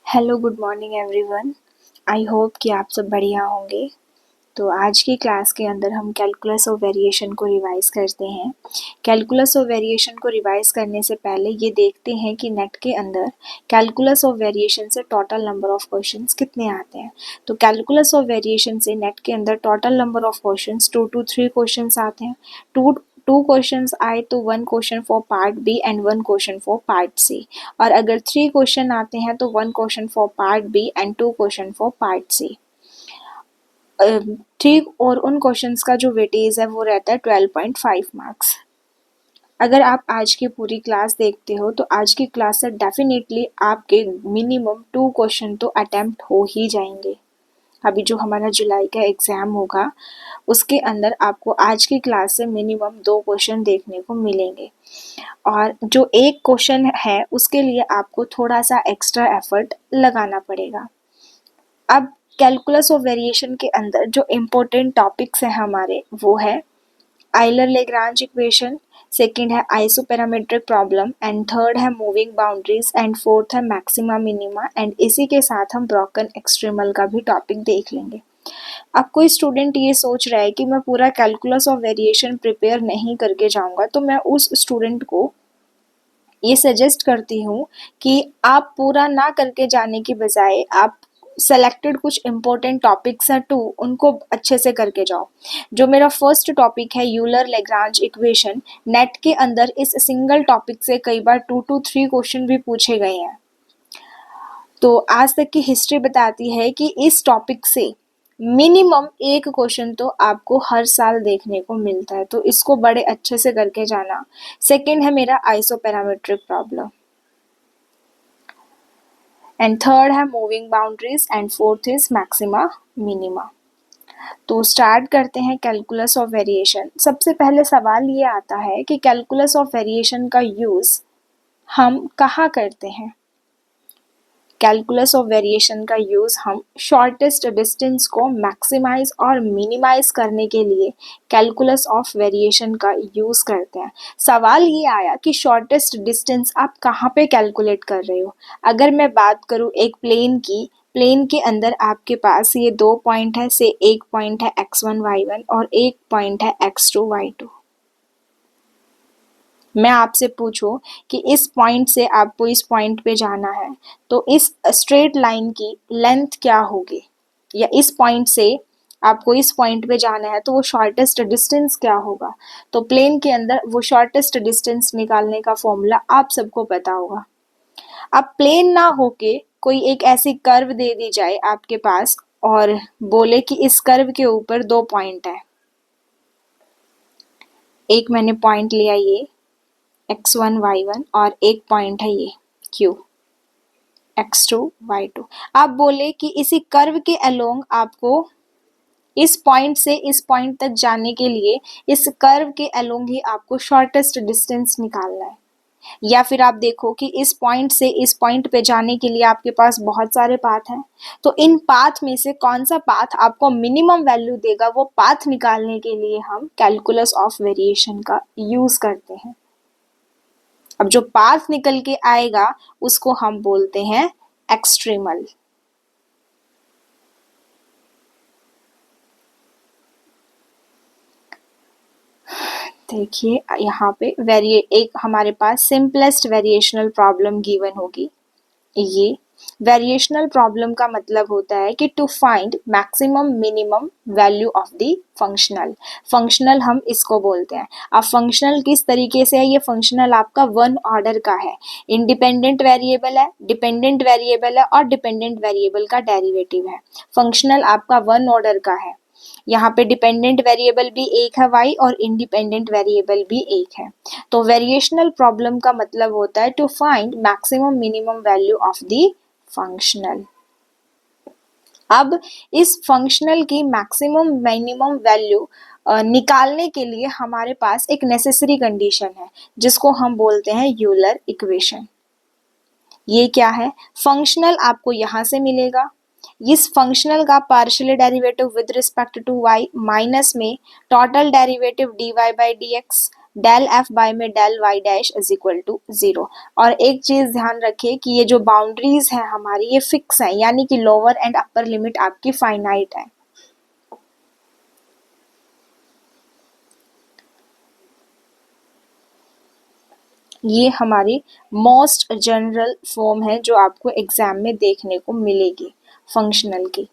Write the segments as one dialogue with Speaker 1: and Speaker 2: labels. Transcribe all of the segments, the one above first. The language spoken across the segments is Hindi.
Speaker 1: Hello good morning everyone. I hope कि आप सब बढ़िया होंगे। तो आज की क्लास के अंदर हम कैलकुलस ऑफ वेरिएशन को रिवाइज करते हैं। कैलकुलस ऑफ वेरिएशन को रिवाइज करने से पहले ये देखते हैं कि नेट के अंदर कैलकुलस ऑफ वेरिएशन से टोटल नंबर ऑफ क्वेश्चंस कितने आते हैं। तो कैलकुलस ऑफ वेरिएशन से नेट के अंदर total number of questions 2 to 3 questions आते हैं। टू क्वेश्चंस आए तो 1 question for part B and 1 question for part C, और अगर 3 क्वेश्चन आते हैं तो 1 question for part B and 2 question for part C. ठीक, और उन क्वेश्चंस का जो वेटेज है वो रहता है 12.5 मार्क्स। अगर आप आज की पूरी क्लास देखते हो तो आज की क्लास से डेफिनेटली आपके मिनिमम 2 क्वेश्चन तो अटेम्प्ट हो ही जाएंगे। अभी जो हमारा जुलाई का एग्जाम होगा उसके अंदर आपको आज की क्लास से मिनिमम 2 क्वेश्चन देखने को मिलेंगे, और जो एक क्वेश्चन है उसके लिए आपको थोड़ा सा एक्स्ट्रा एफर्ट लगाना पड़ेगा। अब कैलकुलस ऑफ वेरिएशन के अंदर जो इम्पोर्टेंट टॉपिक्स हैं हमारे वो है आइलर-लेग्रांज इक्वेशन, सेकंड है आइसोपैरामेट्रिक प्रॉब्लम, एंड थर्ड है मूविंग बाउंड्रीज, एंड फोर्थ है मैक्सिमा मिनिमा, एंड इसी के साथ हम ब्रोकन एक्सट्रीमल का भी टॉपिक देख लेंगे। अब कोई स्टूडेंट ये सोच रहा है कि मैं पूरा कैलकुलस ऑफ वेरिएशन प्रिपेयर नहीं करके जाऊंगा, तो मैं उस स्टूडेंट को ये सजेस्ट करती हूँ कि आप पूरा ना करके जाने की बजाय आप सेलेक्टेड कुछ इम्पोर्टेंट टॉपिक्स हैं उनको अच्छे से करके जाओ। जो मेरा फर्स्ट टॉपिक है यूलर लेग्रांज इक्वेशन, नेट के अंदर इस सिंगल टॉपिक से कई बार 2 to 3 क्वेश्चन भी पूछे गए हैं। तो आज तक की हिस्ट्री बताती है कि इस टॉपिक से मिनिमम एक क्वेश्चन तो आपको हर साल देखने को मिलता है, तो इसको बड़े अच्छे से करके जाना। सेकंड है मेरा आइसोपैरामेट्रिक प्रॉब्लम, एंड थर्ड है moving boundaries, and fourth is maxima minima. तो स्टार्ट करते हैं कैलकुलस ऑफ वेरिएशन। सबसे पहले सवाल ये आता है कि कैलकुलस ऑफ वेरिएशन का यूज हम कहाँ करते हैं। कैलकुलस ऑफ वेरिएशन का यूज हम शॉर्टेस्ट डिस्टेंस को मैक्सिमाइज और मिनिमाइज करने के लिए कैलकुलस ऑफ वेरिएशन का यूज करते हैं। सवाल ये आया कि शॉर्टेस्ट डिस्टेंस आप कहाँ पे कैलकुलेट कर रहे हो। अगर मैं बात करूँ एक प्लेन के अंदर आपके पास ये 2 पॉइंट है, से एक पॉइंट है x1 y1 और एक पॉइंट है x2 y2। मैं आपसे पूछूं कि इस पॉइंट से आपको इस पॉइंट पे जाना है तो इस स्ट्रेट लाइन की लेंथ क्या होगी, या इस पॉइंट से आपको इस पॉइंट पे जाना है तो वो शॉर्टेस्ट डिस्टेंस क्या होगा। तो प्लेन के अंदर वो शॉर्टेस्ट डिस्टेंस निकालने का फॉर्मूला आप सबको पता होगा। अब प्लेन ना होके कोई एक ऐसी कर्व दे दी जाए आपके पास और बोले कि इस कर्व के ऊपर 2 पॉइंट है। एक मैंने पॉइंट लिया ये x1 y1 और एक पॉइंट है ये q x2 y2। आप बोले कि इसी कर्व के अलोंग आपको इस पॉइंट से इस पॉइंट तक जाने के लिए इस कर्व के अलोंग ही आपको शॉर्टेस्ट डिस्टेंस निकालना है। या फिर आप देखो कि इस पॉइंट से इस पॉइंट पे जाने के लिए आपके पास बहुत सारे पाथ हैं, तो इन पाथ में से कौन सा पाथ आपको मिनिमम वैल्यू देगा, वो पाथ निकालने के लिए हम कैलकुलस ऑफ वेरिएशन का यूज करते हैं। अब जो पाथ निकल के आएगा उसको हम बोलते हैं एक्सट्रीमल। देखिए यहाँ पे एक हमारे पास सिंपलेस्ट वेरिएशनल प्रॉब्लम गिवन होगी। ये वेरिएशनल प्रॉब्लम का मतलब होता है कि to find maximum minimum value of the functional हम इसको बोलते हैं। अब फंक्शनल किस तरीके से है, ये फंक्शनल आपका 1 ऑर्डर का है, इंडिपेंडेंट वेरिएबल है, डिपेंडेंट वेरिएबल है और डिपेंडेंट वेरिएबल का डेरिवेटिव है। फंक्शनल आपका 1 ऑर्डर का है। यहाँ पे डिपेंडेंट वेरिएबल भी एक है y और इंडिपेंडेंट वेरिएबल भी एक है। तो वेरिएशनल प्रॉब्लम का मतलब होता है to find maximum minimum value of the functional. अब इस फंक्शनल की मैक्सिमम मिनिमम वैल्यू निकालने के लिए हमारे पास एक नेसेसरी कंडीशन है जिसको हम बोलते हैं यूलर इक्वेशन। ये क्या है, फंक्शनल आपको यहाँ से मिलेगा, इस फंक्शनल का partial derivative with respect to y minus में total derivative dy by dx del F by में del Y dash is equal to 0। और एक चीज ध्यान रखिए कि ये जो बाउंड्रीज है हमारी ये फिक्स है, यानी कि लोअर एंड अपर लिमिट आपकी फाइनाइट है। ये हमारी मोस्ट जनरल फॉर्म है जो आपको एग्जाम में देखने को मिलेगी फंक्शनल की।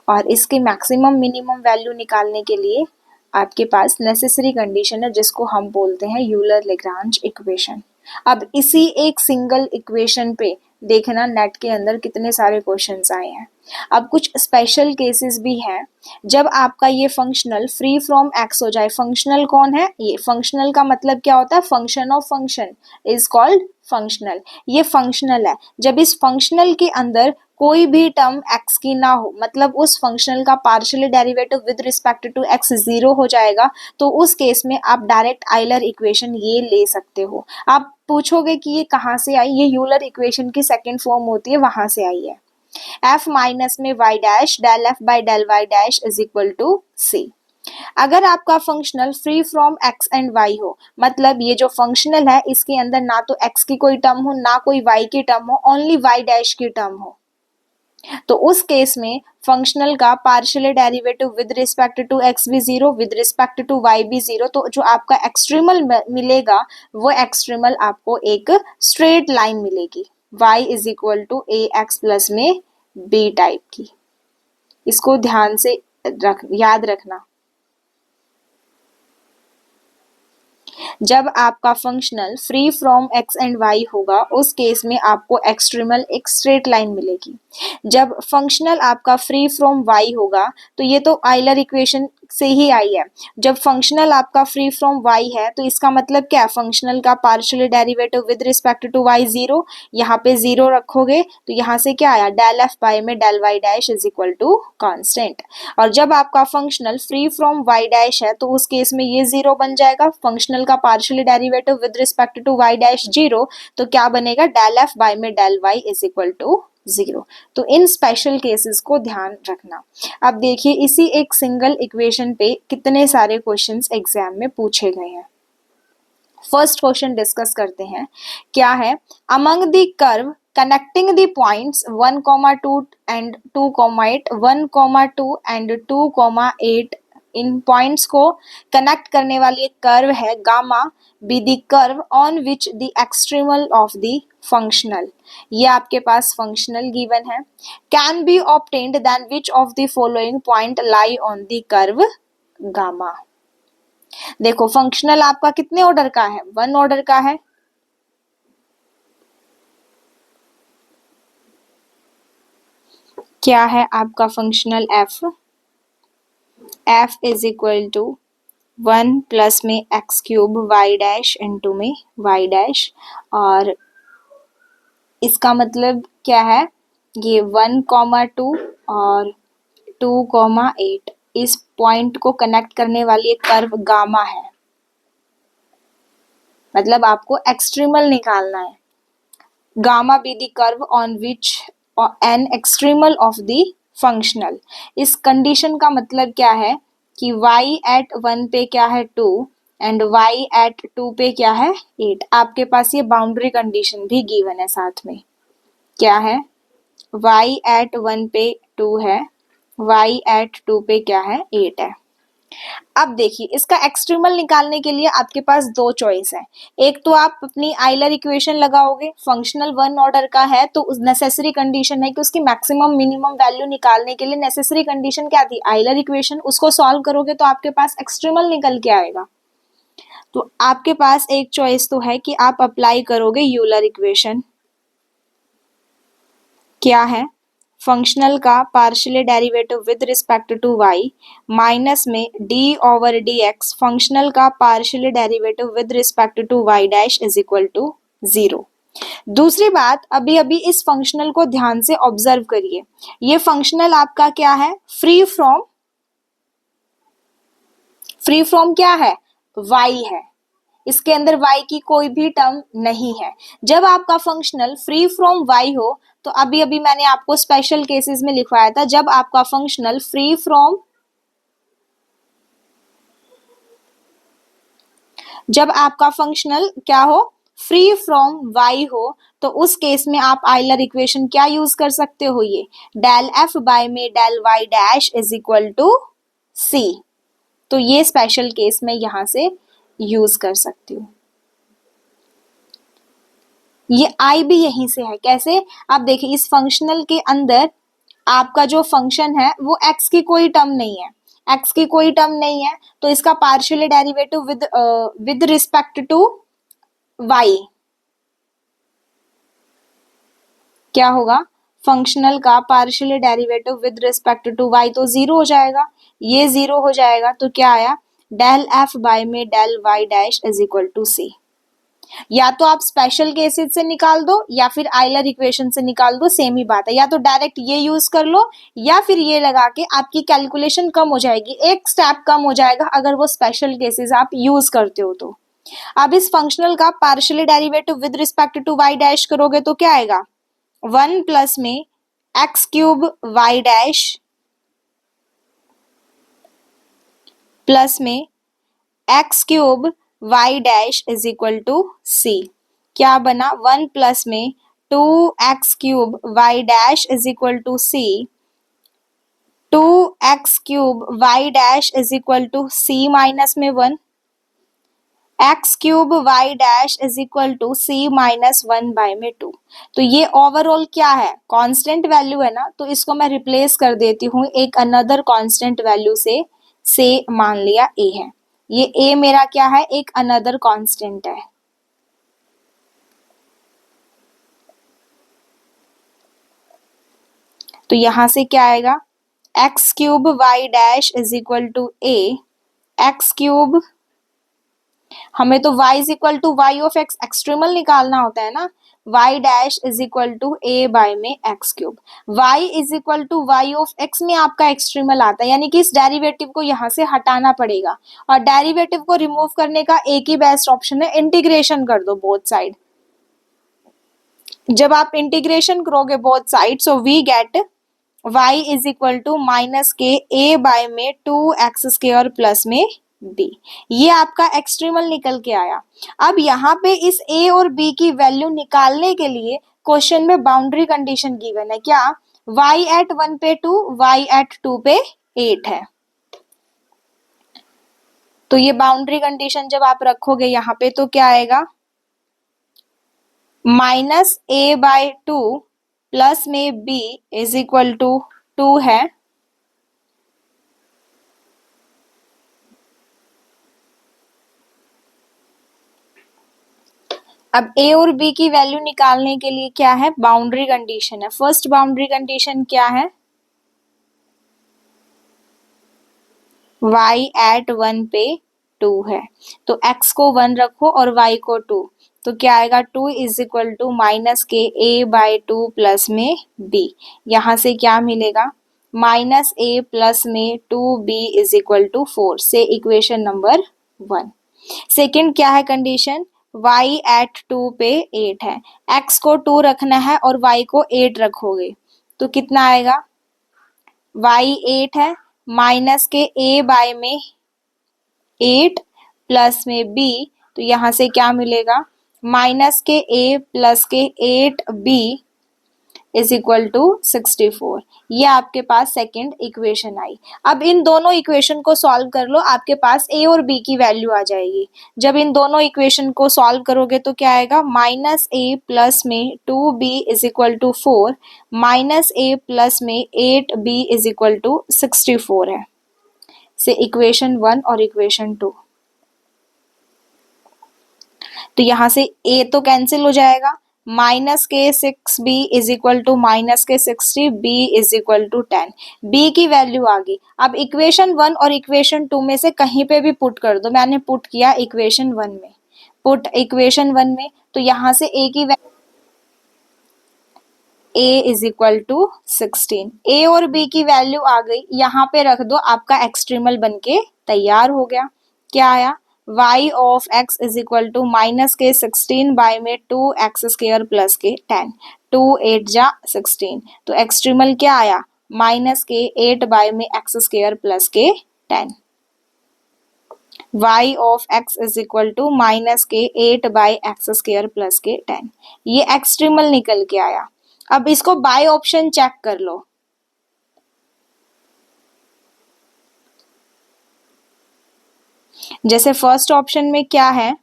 Speaker 1: और इसके मैक्सिमम मिनिमम वैल्यू निकालने के लिए आपके पास नेसेसरी कंडीशन है जिसको हम बोलते हैं यूलर लेग्रांज इक्वेशन। अब इसी एक सिंगल इक्वेशन पे देखना नेट के अंदर कितने सारे क्वेश्चंस आए हैं। अब कुछ स्पेशल केसेस भी हैं जब आपका ये फंक्शनल फ्री फ्रॉम एक्स हो जाए। फंक्शनल कौन है? ये फंक्शनल का मतलब क्या होता है? Function of function is called functional. ये फंक्शनल है। जब इस फंक्शनल के अंदर कोई भी टर्म x की ना हो, मतलब उस फंक्शनल का partially derivative with respect to x 0 हो जाएगा, तो उस केस में आप डायरेक्ट आइलर इक्वेशन ये ले सकते हो। आप पूछोगे कि ये कहाँ से आई? ये यूलर इक्वेशन की सेकेंड फॉर्म होती है, वहां से आई है। f माइनस में y dash del f by del y dash is equal to c। अगर आपका functional free from x and y हो, मतलब ये जो फंक्शनल है इसके अंदर ना तो x की कोई टर्म हो ना कोई y की टर्म हो, ओनली y डैश की टर्म हो, तो उस केस में फंक्शनल का partial derivative with respect to x भी 0, विद रिस्पेक्ट टू y भी 0, तो जो आपका एक्सट्रीमल मिलेगा वो एक्सट्रीमल आपको एक स्ट्रेट लाइन मिलेगी y is equal to a x plus में b टाइप की। इसको ध्यान से याद रखना। जब आपका functional free from x and y होगा उस केस में आपको एक्सट्रीमल एक स्ट्रेट लाइन मिलेगी। जब फंक्शनल आपका फ्री फ्रॉम y होगा तो ये तो आइलर इक्वेशन से ही आई है। जब फंक्शनल आपका फ्री फ्रॉम y है तो इसका मतलब क्या? फंक्शनल का partial derivative with respect to y 0, यहाँ पे 0 रखोगे तो यहाँ से क्या आया? डेल f बाय में del y dash is equal to constant. और जब आपका functional free from y dash है तो उस केस में ये 0 बन जाएगा। फंक्शनल का partial derivative with respect to y dash 0, तो क्या बनेगा? डेल f बाय में del y is equal to 0। तो इन स्पेशल केसेस को ध्यान रखना। अब देखिए इसी एक सिंगल इक्वेशन पे कितने सारे क्वेश्चंस एग्जाम में पूछे गए हैं। फर्स्ट क्वेश्चन डिस्कस करते हैं। क्या है? Among the curve connecting the points 1,2 and 2,8, 1,2 and 2,8, इन पॉइंट्स को कनेक्ट करने वाली एक कर्व है gamma be the curve on which the extremal of the functional. ये आपके पास फंक्शनल गिवन है। Can be obtained then which of the following point lie on the curve gamma. देखो फंक्शनल आपका कितने ऑर्डर का है? 1 ऑर्डर का है। क्या है आपका functional f is equal to 1 plus में X cube Y dash into में वाई डैश, और इसका मतलब क्या है? ये 1,2 और 2,8 इस पॉइंट को कनेक्ट करने वाली एक कर्व गामा है, मतलब आपको एक्सट्रीमल निकालना है। Gamma be the curve on which an extremal of the functional. इस कंडीशन का मतलब क्या है कि y एट 1 पे क्या है? 2 एंड y एट 2 पे क्या है? 8। आपके पास ये बाउंड्री कंडीशन भी गिवन है साथ में। क्या है? y एट 1 पे 2 है, y एट 2 पे क्या है? 8 है। अब देखिए इसका एक्सट्रीमल निकालने के लिए आपके पास 2 चॉइस है। एक तो आप अपनी आइलर इक्वेशन लगाओगे, फंक्शनल 1 ऑर्डर का है तो नेसेसरी कंडीशन है कि उसकी मैक्सिमम मिनिमम वैल्यू निकालने के लिए नेसेसरी कंडीशन क्या थी? Euler equation. उसको सॉल्व करोगे तो आपके पास एक्सट्रीमल निकल के आएगा। तो आपके पास एक चॉइस तो है कि आप अप्लाई करोगे यूलर इक्वेशन। क्या है? फंक्शनल का partial derivative with respect to y minus में d ओवर dx फंक्शनल का partial derivative with respect to y dash is equal to 0। दूसरी बात, अभी अभी इस फंक्शनल को ध्यान से ऑब्जर्व करिए। ये फंक्शनल आपका क्या है? फ्री फ्रॉम क्या है? y है। इसके अंदर y की कोई भी टर्म नहीं है। जब आपका फंक्शनल फ्री फ्रॉम y हो तो अभी अभी मैंने आपको स्पेशल केसेस में लिखवाया था, जब आपका फंक्शनल फ्री फ्रॉम जब आपका फंक्शनल क्या हो, फ्री फ्रॉम y हो, तो उस केस में आप आइलर इक्वेशन क्या यूज कर सकते हो, ये डेल एफ बाय में del y dash is equal to c। तो ये स्पेशल केस में यहां से यूज कर सकती हूँ। ये आई भी यहीं से है, कैसे, आप देखिए इस फंक्शनल के अंदर आपका जो फंक्शन है वो x की कोई टर्म नहीं है, x की कोई टर्म नहीं है, तो इसका partially derivative with respect to y क्या होगा, फंक्शनल का partially derivative with respect to y तो जीरो हो जाएगा, ये जीरो हो जाएगा, तो क्या आया, डेल एफ बाय में del y dash is equal to c। या तो आप स्पेशल केसेस से निकाल दो या फिर आइलर इक्वेशन से निकाल दो, सेम ही बात है, या तो डायरेक्ट ये यूज कर लो या फिर ये लगा के आपकी कैलकुलेशन कम हो जाएगी, एक स्टेप कम हो जाएगा अगर वो स्पेशल केसेस आप यूज करते हो तो। अब इस फंक्शनल का partially derivative with respect to y dash करोगे तो क्या आएगा, 1 प्लस में X cube y dash plus में X cube y dash is equal to c। क्या बना, 1 प्लस में 2x cube y dash is equal to c, 2x cube y dash is equal to c minus में 1, X cube Y dash is equal to C minus 1 by में 2। तो ये ओवरऑल क्या है, कांस्टेंट वैल्यू है ना, तो इसको मैं रिप्लेस कर देती हूँ एक अनदर कांस्टेंट वैल्यू से मान लिया a है, ये a मेरा क्या है, एक अनदर कांस्टेंट है। तो यहां से क्या आएगा, x cube Y dash is equal to a, X cube, हमें तो y is equal to Y of X extremal निकालना होता है ना, y dash is equal to a by में X cube, y is equal to Y of x में आपका एक्सट्रीमल आता है, यानी कि इस डेरिवेटिव को यहाँ से हटाना पड़ेगा, और डेरिवेटिव को रिमूव करने का एक ही बेस्ट ऑप्शन है, इंटीग्रेशन कर दो बोथ साइड। जब आप इंटीग्रेशन करोगे both side, so we get y is equal to minus के a बाय में 2x स्क्वायर प्लस में b, ये आपका एक्सट्रीमल निकल के आया। अब यहाँ पे इस a और b की वैल्यू निकालने के लिए क्वेश्चन में बाउंड्री कंडीशन गिवन है, क्या, y एट 1 पे 2, y एट 2 पे 8 है। तो ये बाउंड्री कंडीशन जब आप रखोगे यहाँ पे तो क्या आएगा, माइनस a बाय 2 प्लस में b इज इक्वल टू 2 है, अब a और b की वैल्यू निकालने के लिए क्या है, बाउंड्री कंडीशन है। फर्स्ट बाउंड्री कंडीशन क्या है, y एट 1 पे 2 है, तो x को 1 रखो और y को 2, तो क्या आएगा, 2 इज इक्वल टू माइनस के a बाय 2 प्लस में b, यहाँ से क्या मिलेगा, माइनस a प्लस में 2b इज इक्वल टू 4, से इक्वेशन नंबर 1। सेकेंड क्या है कंडीशन, y एट 2 पे 8 है, x को 2 रखना है और y को 8 रखोगे तो कितना आएगा, y 8 है, माइनस के a बाय में 8 प्लस में b, तो यहाँ से क्या मिलेगा, माइनस के a प्लस के 8b इज इक्वल टू 64, ये आपके पास सेकेंड इक्वेशन आई। अब इन दोनों इक्वेशन को सॉल्व कर लो, आपके पास a और b की वैल्यू आ जाएगी। जब इन दोनों इक्वेशन को सॉल्व करोगे तो क्या आएगा, माइनस a प्लस में 2b is equal to 4, minus a plus में 8b इज इक्वल टू 64 है, से इक्वेशन 1 और इक्वेशन 2। तो यहाँ से a तो कैंसिल हो जाएगा, माइनस के 6b is equal to minus के 60, b is equal to 10, b की वैल्यू आ गई। अब इक्वेशन 1 और इक्वेशन 2 में से कहीं पे भी पुट कर दो, मैंने पुट किया इक्वेशन 1 में, पुट इक्वेशन 1 में, तो यहाँ से a की value a is equal to 16, a और b की वैल्यू आ गई, यहाँ पे रख दो, आपका एक्सट्रीमल बनके तैयार हो गया। क्या आया, y of x is equal to minus के 16 बाय में 2x स्क्वायर प्लस के 10, 2 8 जा 16, तो एक्सट्रीमल क्या आया, माइनस के 8 बाय में x स्क्वायर प्लस के 10। y of x is equal to minus के 8/x² प्लस के 10। ये एक्सट्रीमल निकल के आया। अब इसको बाय ऑप्शन चेक कर लो। जैसे फर्स्ट ऑप्शन में क्या है,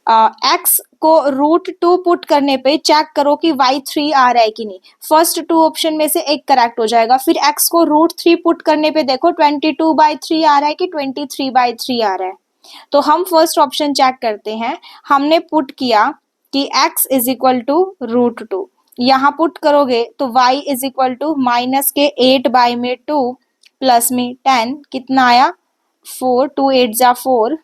Speaker 1: x को √2 पुट करने पे चेक करो कि y3 आ रहा है कि नहीं। फर्स्ट टू ऑप्शन में से एक करेक्ट हो जाएगा। फिर x को √3 पुट करने पे देखो 22/3 आ रहा है कि 23/3 आ रहा है। तो हम फर्स्ट ऑप्शन चेक करते हैं। हमने पुट किया कि x इज इक्वल टू √2, यहाँ पुट करोगे तो y is equal to minus के 8/2 प्लस में 10 कितना आया 4, 2 8 जा 4,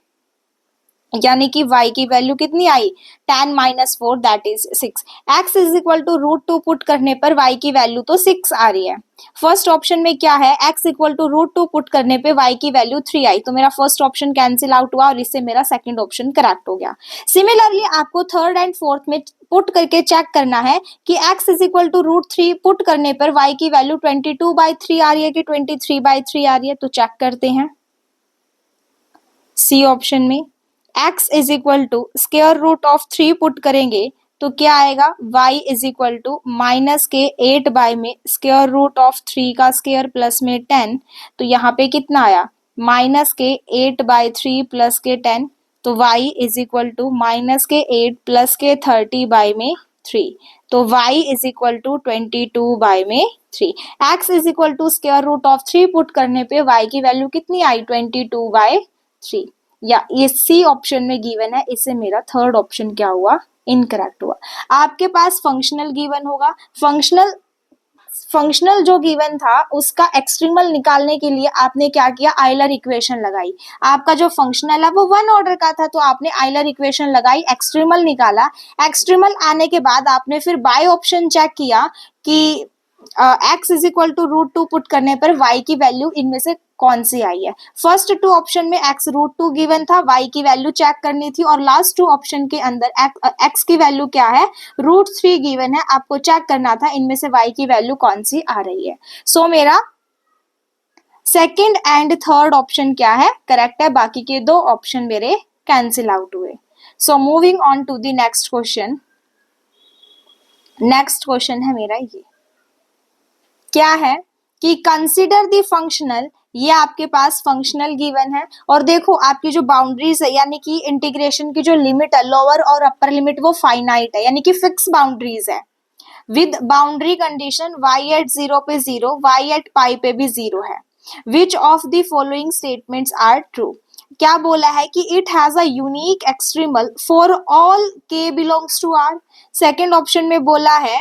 Speaker 1: यानी कि y की वैल्यू कितनी आई 10 minus 4 that is 6। x is equal to √2 put करने पर y की वैल्यू तो 6 आ रही है। फर्स्ट ऑप्शन में क्या है, x इक्वल टू √2 पुट करने पे y की वैल्यू 3 आई, तो मेरा फर्स्ट ऑप्शन कैंसिल आउट हुआ और इससे मेरा सेकंड ऑप्शन करेक्ट हो गया। सिमिलरली आपको थर्ड एंड फोर्थ में पुट करके चेक करना है कि x is equal to √3 put करने पर y की वैल्यू 22/3 आ रही है कि 23/3 आ रही है। तो चेक करते हैं सी ऑप्शन में x is equal to square root of 3 put करेंगे तो क्या आएगा y is equal to minus के 8 बाय में स्क्वायर रूट ऑफ 3 का स्क्वायर प्लस में 10, तो यहाँ पे कितना आया माइनस के 8/3 प्लस के 10, तो y is equal to minus के 8 प्लस के 30 बाय में 3, तो y is equal to 22 by में 3। x is equal to square root of 3 put करने पे y की वैल्यू कितनी आई 22/3, या ये सी ऑप्शन में गिवन है, इससे मेरा थर्ड ऑप्शन क्या हुआ इनकरेक्ट हुआ। आपके पास फंक्शनल गिवन होगा, फंक्शनल जो गिवन था उसका एक्सट्रीमल निकालने के लिए आपने क्या किया आइलर इक्वेशन लगाई। आपका जो फंक्शनल है वो वन ऑर्डर का था तो आपने आइलर इक्वेशन लगाई, एक्सट्रीमल निकाला। एक्सट्रीमल आने के बाद आपने फिर बाय ऑप्शन चेक किया कि x is equal to √2 put करने पर y की वैल्यू इनमें से कौन सी आई है। फर्स्ट टू ऑप्शन में x √2 गिवन था, y की वैल्यू चेक करनी थी, और लास्ट टू ऑप्शन के अंदर x की वैल्यू क्या है √3 गिवन है, आपको चेक करना था इनमें से y की वैल्यू कौन सी आ रही है। सो मेरा सेकंड एंड थर्ड ऑप्शन क्या है करेक्ट है, बाकी के दो ऑप्शन मेरे कैंसिल आउट हुए। So moving on to the next question. Next question है मेरा ये, क्या है कि कंसीडर द फंक्शनल, ये आपके पास फंक्शनल गिवन है, और देखो आपकी जो बाउंड्रीज है यानी कि इंटीग्रेशन की जो लिमिट है लोअर और अपर लिमिट वो फाइनाइट है यानी कि फिक्स बाउंड्रीज है with boundary condition y at 0 पे 0, y एट पाई पे भी 0 है। Which of the following statements are true. क्या बोला है कि it has a unique extremal for all k belongs to r। Second option में बोला है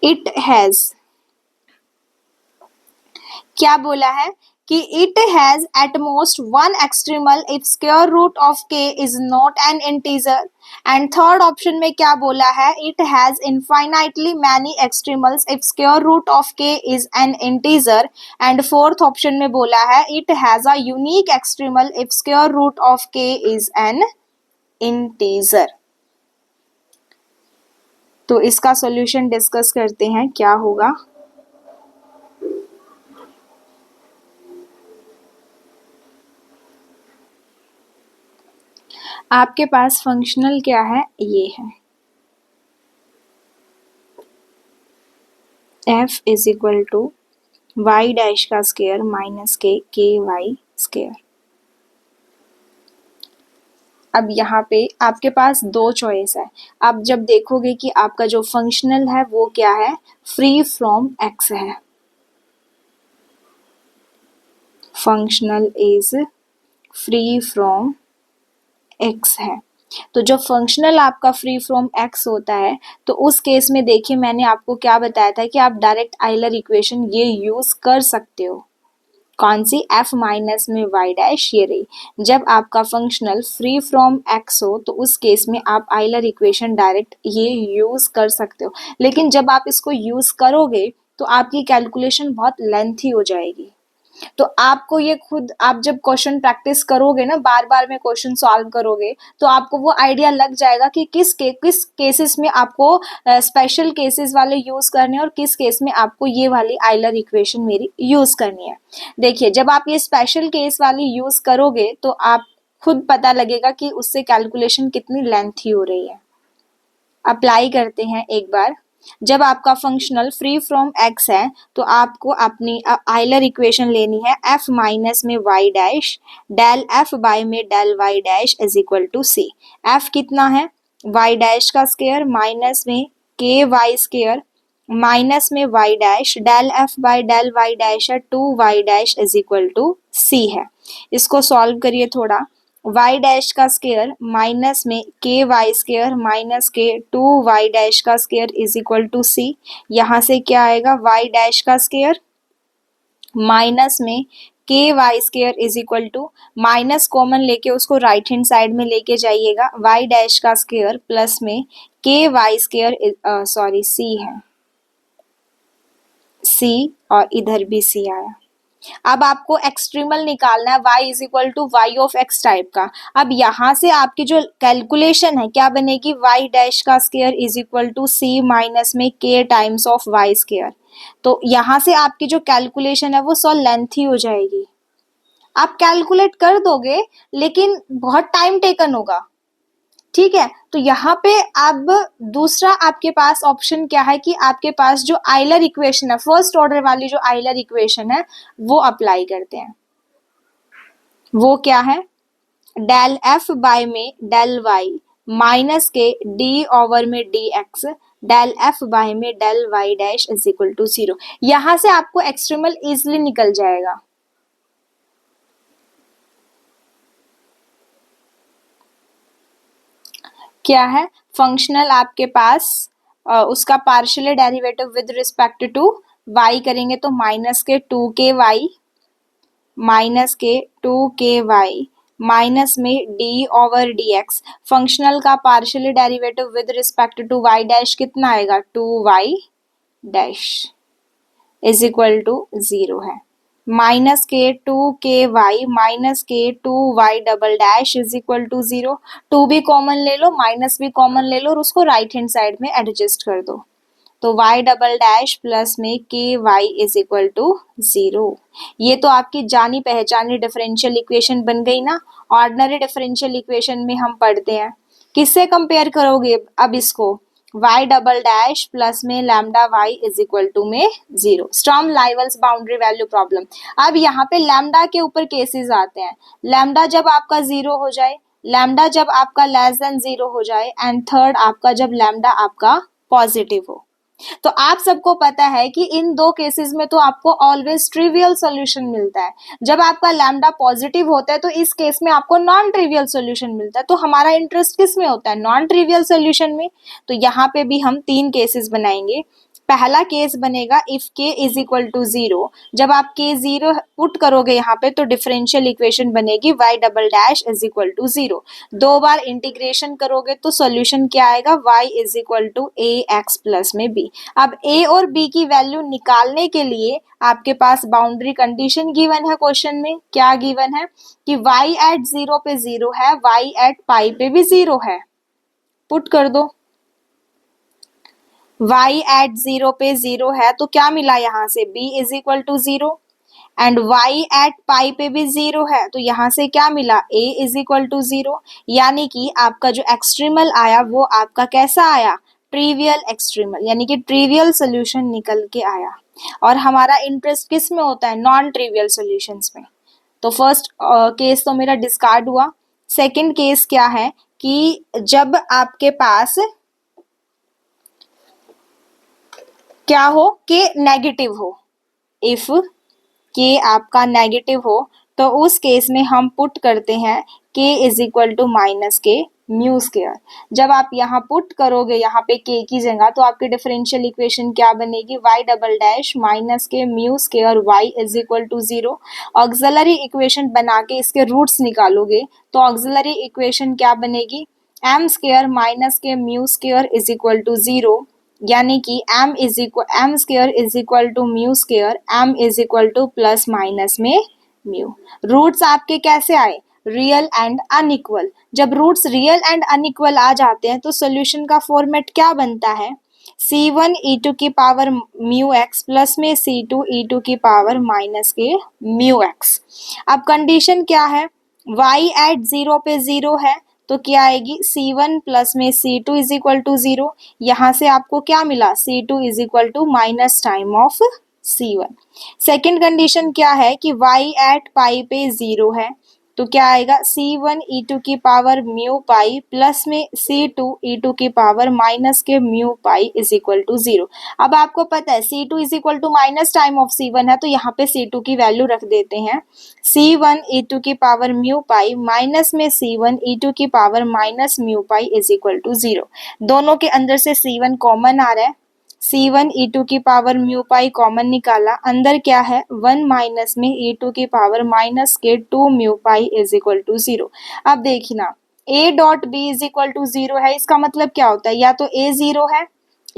Speaker 1: इट हैज, क्या बोला है कि it has at most one extremal if square root of k is not an integer. And third option में क्या बोला है it has infinitely many extremals if square root of k is an integer. And fourth option में बोला है it has a unique extremal if square root of k is an integer. तो इसका सॉल्यूशन डिस्कस करते हैं क्या होगा। आपके पास फंक्शनल क्या है ये है f is equal to y dash का square minus k Y square. अब यहाँ पे आपके पास दो चॉइस है। आप जब देखोगे कि आपका जो फंक्शनल है वो क्या है फ्री फ्रॉम x है, functional is free from x है। तो जब फंक्शनल आपका फ्री फ्रॉम x होता है तो उस केस में देखिए मैंने आपको क्या बताया था कि आप डायरेक्ट आइलर इक्वेशन ये यूज कर सकते हो। कौन सी f माइनस में y डैश ये रही। जब आपका फंक्शनल फ्री फ्रॉम x हो तो उस केस में आप आइलर इक्वेशन डायरेक्ट ये यूज कर सकते हो, लेकिन जब आप इसको यूज करोगे तो आपकी कैलकुलेशन बहुत लेंथी हो जाएगी। तो आपको ये खुद, आप जब क्वेश्चन प्रैक्टिस करोगे ना, बार बार में क्वेश्चन सॉल्व करोगे, तो आपको वो आइडिया लग जाएगा कि किस केसेस में आपको स्पेशल केसेस वाले यूज करने हैं और किस केस में आपको ये वाली आइलर इक्वेशन मेरी यूज करनी है। देखिए, जब आप ये स्पेशल केस वाली यूज करोगे तो आप खुद पता लगेगा कि उससे कैलकुलेशन कितनी लेंथी हो रही है। अप्लाई करते हैं एक बार। जब आपका फंक्शनल फ्री फ्रॉम एक्स है तो आपको अपनी आइलर इक्वेशन लेनी है एफ माइनस में Y dash del F by में del Y dash is equal to C. F कितना है, वाई डैश का स्क्वायर माइनस में के वाई स्क्वायर माइनस में Y dash del F by del Y dash है 2 Y dash is equal to C है। इसको सॉल्व करिए थोड़ा। y डैश का स्क्वायर माइनस में के वाई स्क्वायर माइनस के 2 y डैश का square is equal to c. यहाँ से क्या आएगा, y डैश का स्क्वायर माइनस में के Y square is equal to, minus common लेके उसको राइट हैंड साइड में लेके जाइएगा, y डैश का स्क्वायर प्लस में के वाई स्क्वायर, सॉरी सी है, सी और इधर भी सी आया। अब आपको एक्सट्रीमल निकालना है y is equal to Y of x type का। अब यहाँ से आपकी जो कैलकुलेशन है क्या बनेगी, y डैश का square is equal to C minus में k times of y square. तो यहाँ से आपकी जो कैलकुलेशन है वो सो लेंथी हो जाएगी। आप कैलकुलेट कर दोगे लेकिन बहुत टाइम टेकन होगा, ठीक है। तो यहाँ पे अब दूसरा आपके पास ऑप्शन क्या है कि आपके पास जो आइलर इक्वेशन है, फर्स्ट ऑर्डर वाली जो आइलर इक्वेशन है वो अप्लाई करते हैं। वो क्या है, डेल एफ बाय में डेल वाई माइनस के डी ओवर में D x del F by में del Y dash is equal to 0। यहां से आपको एक्सट्रीमल इजिली निकल जाएगा। क्या है, फंक्शनल आपके पास उसका partial derivative with respect to y करेंगे तो माइनस के 2 के वाई माइनस में d over D X. Functional का partial derivative with respect to y dash कितना आएगा, 2y dash is equal to 0 है। माइनस के 2 माइनस के 2y double dash is equal to 0। 2 भी कॉमन ले लो, माइनस भी कॉमन ले लो और उसको राइट हैंड साइड में एडजस्ट कर दो। तो y डबल डैश प्लस में के वाई इज इक्वल टू 0। ये तो आपकी जानी पहचानी डिफरेंशियल इक्वेशन बन गई ना। ऑर्डिनरी डिफरेंशियल इक्वेशन में हम पढ़ते हैं, किससे कंपेयर करोगे अब इसको, y डबल डैश प्लस में lambda y is equal to में 0। Sturm Liouville's boundary value problem. अब यहाँ पे लैम्डा के ऊपर केसेस आते हैं। लैम्डा जब आपका 0 हो जाए, लैम्डा जब आपका लेस देन 0 हो जाए, एंड थर्ड आपका जब लैम्डा आपका पॉजिटिव हो। तो आप सबको पता है कि इन दो केसेस में तो आपको ऑलवेज ट्रिवियल सॉल्यूशन मिलता है। जब आपका लैम्डा पॉजिटिव होता है तो इस केस में आपको नॉन ट्रिवियल सॉल्यूशन मिलता है। तो हमारा इंटरेस्ट किस में होता है, नॉन ट्रिवियल सॉल्यूशन में। तो यहाँ पे भी हम 3 केसेस बनाएंगे। पहला केस बनेगा if k is equal to 0। जब आप k 0 पुट करोगे यहाँ पे तो डिफरेंशियल इक्वेशन बनेगी y double dash is equal to 0। 2 बार इंटीग्रेशन करोगे तो सॉल्यूशन क्या आएगा, y is equal to a x plus में b। अब a और b की वैल्यू निकालने के लिए आपके पास बाउंड्री कंडीशन गिवन है क्वेश्चन में। क्या गिवन है कि y एट 0 पे 0 है, y एट पाई पे भी 0 है। पुट कर दो, y एट 0 पे 0 है तो क्या मिला यहाँ से, b is equal to 0। And y at pi पे भी 0 है तो यहाँ से क्या मिला, a इज इक्वल टू 0। यानी कि आपका जो एक्सट्रीमल आया वो आपका कैसा आया, ट्रिवियल एक्सट्रीमल, यानी कि ट्रिवियल सोल्यूशन निकल के आया। और हमारा इंटरेस्ट किस में होता है, नॉन ट्रिवियल सोल्यूशंस में। तो फर्स्ट केस तो मेरा डिस्कार्ड हुआ। सेकंड केस क्या है कि जब आपके पास क्या हो, के नेगेटिव हो। इफ के आपका नेगेटिव हो तो उस केस में हम पुट करते हैं k is equal to minus के म्यू स्क्वायर। जब आप यहाँ पुट करोगे यहाँ पे k की जगह तो आपकी डिफरेंशियल इक्वेशन क्या बनेगी, y डबल डैश माइनस के mu square y is equal to 0। Auxiliary equation बना के इसके रूट्स निकालोगे तो ऑक्सिलरी इक्वेशन क्या बनेगी, m स्क्वायर माइनस के mu square is equal to 0। यानी कि m square is equal to mu square, m is equal to plus minus में म्यू। रूट्स आपके कैसे आए? Real and unequal. जब रूट्स रियल एंड अनइक्वल आ जाते हैं तो सॉल्यूशन का फॉर्मेट क्या बनता है? c1 ई टू की पावर म्यू एक्स प्लस में c2 ई टू की पावर माइनस के म्यू एक्स। अब कंडीशन क्या है? y एट जीरो पे जीरो है तो क्या आएगी? c1 प्लस में c2 is equal to zero. यहाँ से आपको क्या मिला? c2 is equal to minus time of c1। Second condition क्या है कि y एट पाई पे जीरो है तो क्या आएगा? c1 ई टू की पावर म्यू पाई प्लस में c2 ई टू की पावर माइनस के mu pi is equal to zero. अब आपको पता है c2 is equal to minus time of c1 है तो यहाँ पे c2 की वैल्यू रख देते हैं। c1 ई टू की पावर म्यू पाई माइनस में c1 ई टू की power minus mu pi is equal to zero. दोनों के अंदर से c1 कॉमन आ रहा है, c1 ई टू की पावर म्यू पाई कॉमन निकाला, अंदर क्या है? 1 माइनस में ई टू की पावर माइनस के 2 mu pi is equal to zero. अब देखना a dot b is equal to zero है, इसका मतलब क्या होता है? या तो a जीरो है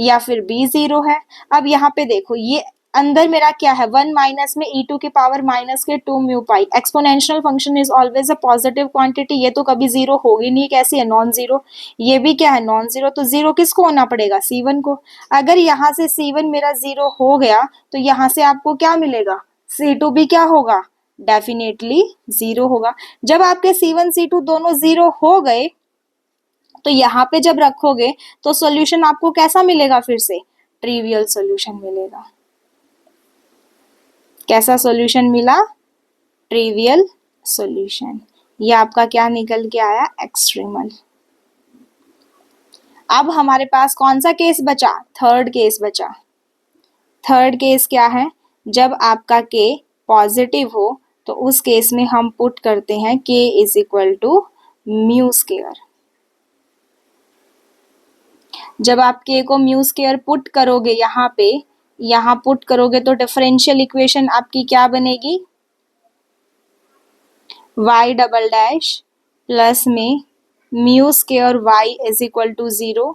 Speaker 1: या फिर b जीरो है। अब यहाँ पे देखो ये अंदर मेरा क्या है? 1 माइनस में ई टू की पावर माइनस के 2 mu pi. Exponential function is always a positive quantity, ये तो कभी जीरो होगी नहीं, कैसी है? Non zero. ये भी क्या है? Non zero. तो जीरो किसको होना पड़ेगा? c1 को। अगर यहाँ से c1 मेरा जीरो हो गया तो यहाँ से आपको क्या मिलेगा? c2 भी क्या होगा? डेफिनेटली जीरो होगा। जब आपके c1 c2 दोनों जीरो हो गए तो यहाँ पे जब रखोगे तो सॉल्यूशन आपको कैसा मिलेगा? फिर से ट्रिवियल सॉल्यूशन मिलेगा। कैसा सॉल्यूशन मिला? Trivial solution. ये आपका क्या निकल के आया? एक्सट्रीमल। अब हमारे पास कौन सा केस बचा? थर्ड केस बचा। थर्ड केस क्या है? जब आपका k पॉजिटिव हो तो उस केस में हम पुट करते हैं k is equal to mu square. जब आप k को म्यू स्क्वायर पुट करोगे यहाँ पुट करोगे तो डिफरेंशियल इक्वेशन आपकी क्या बनेगी? y डबल डैश प्लस में mu square y is equal to zero.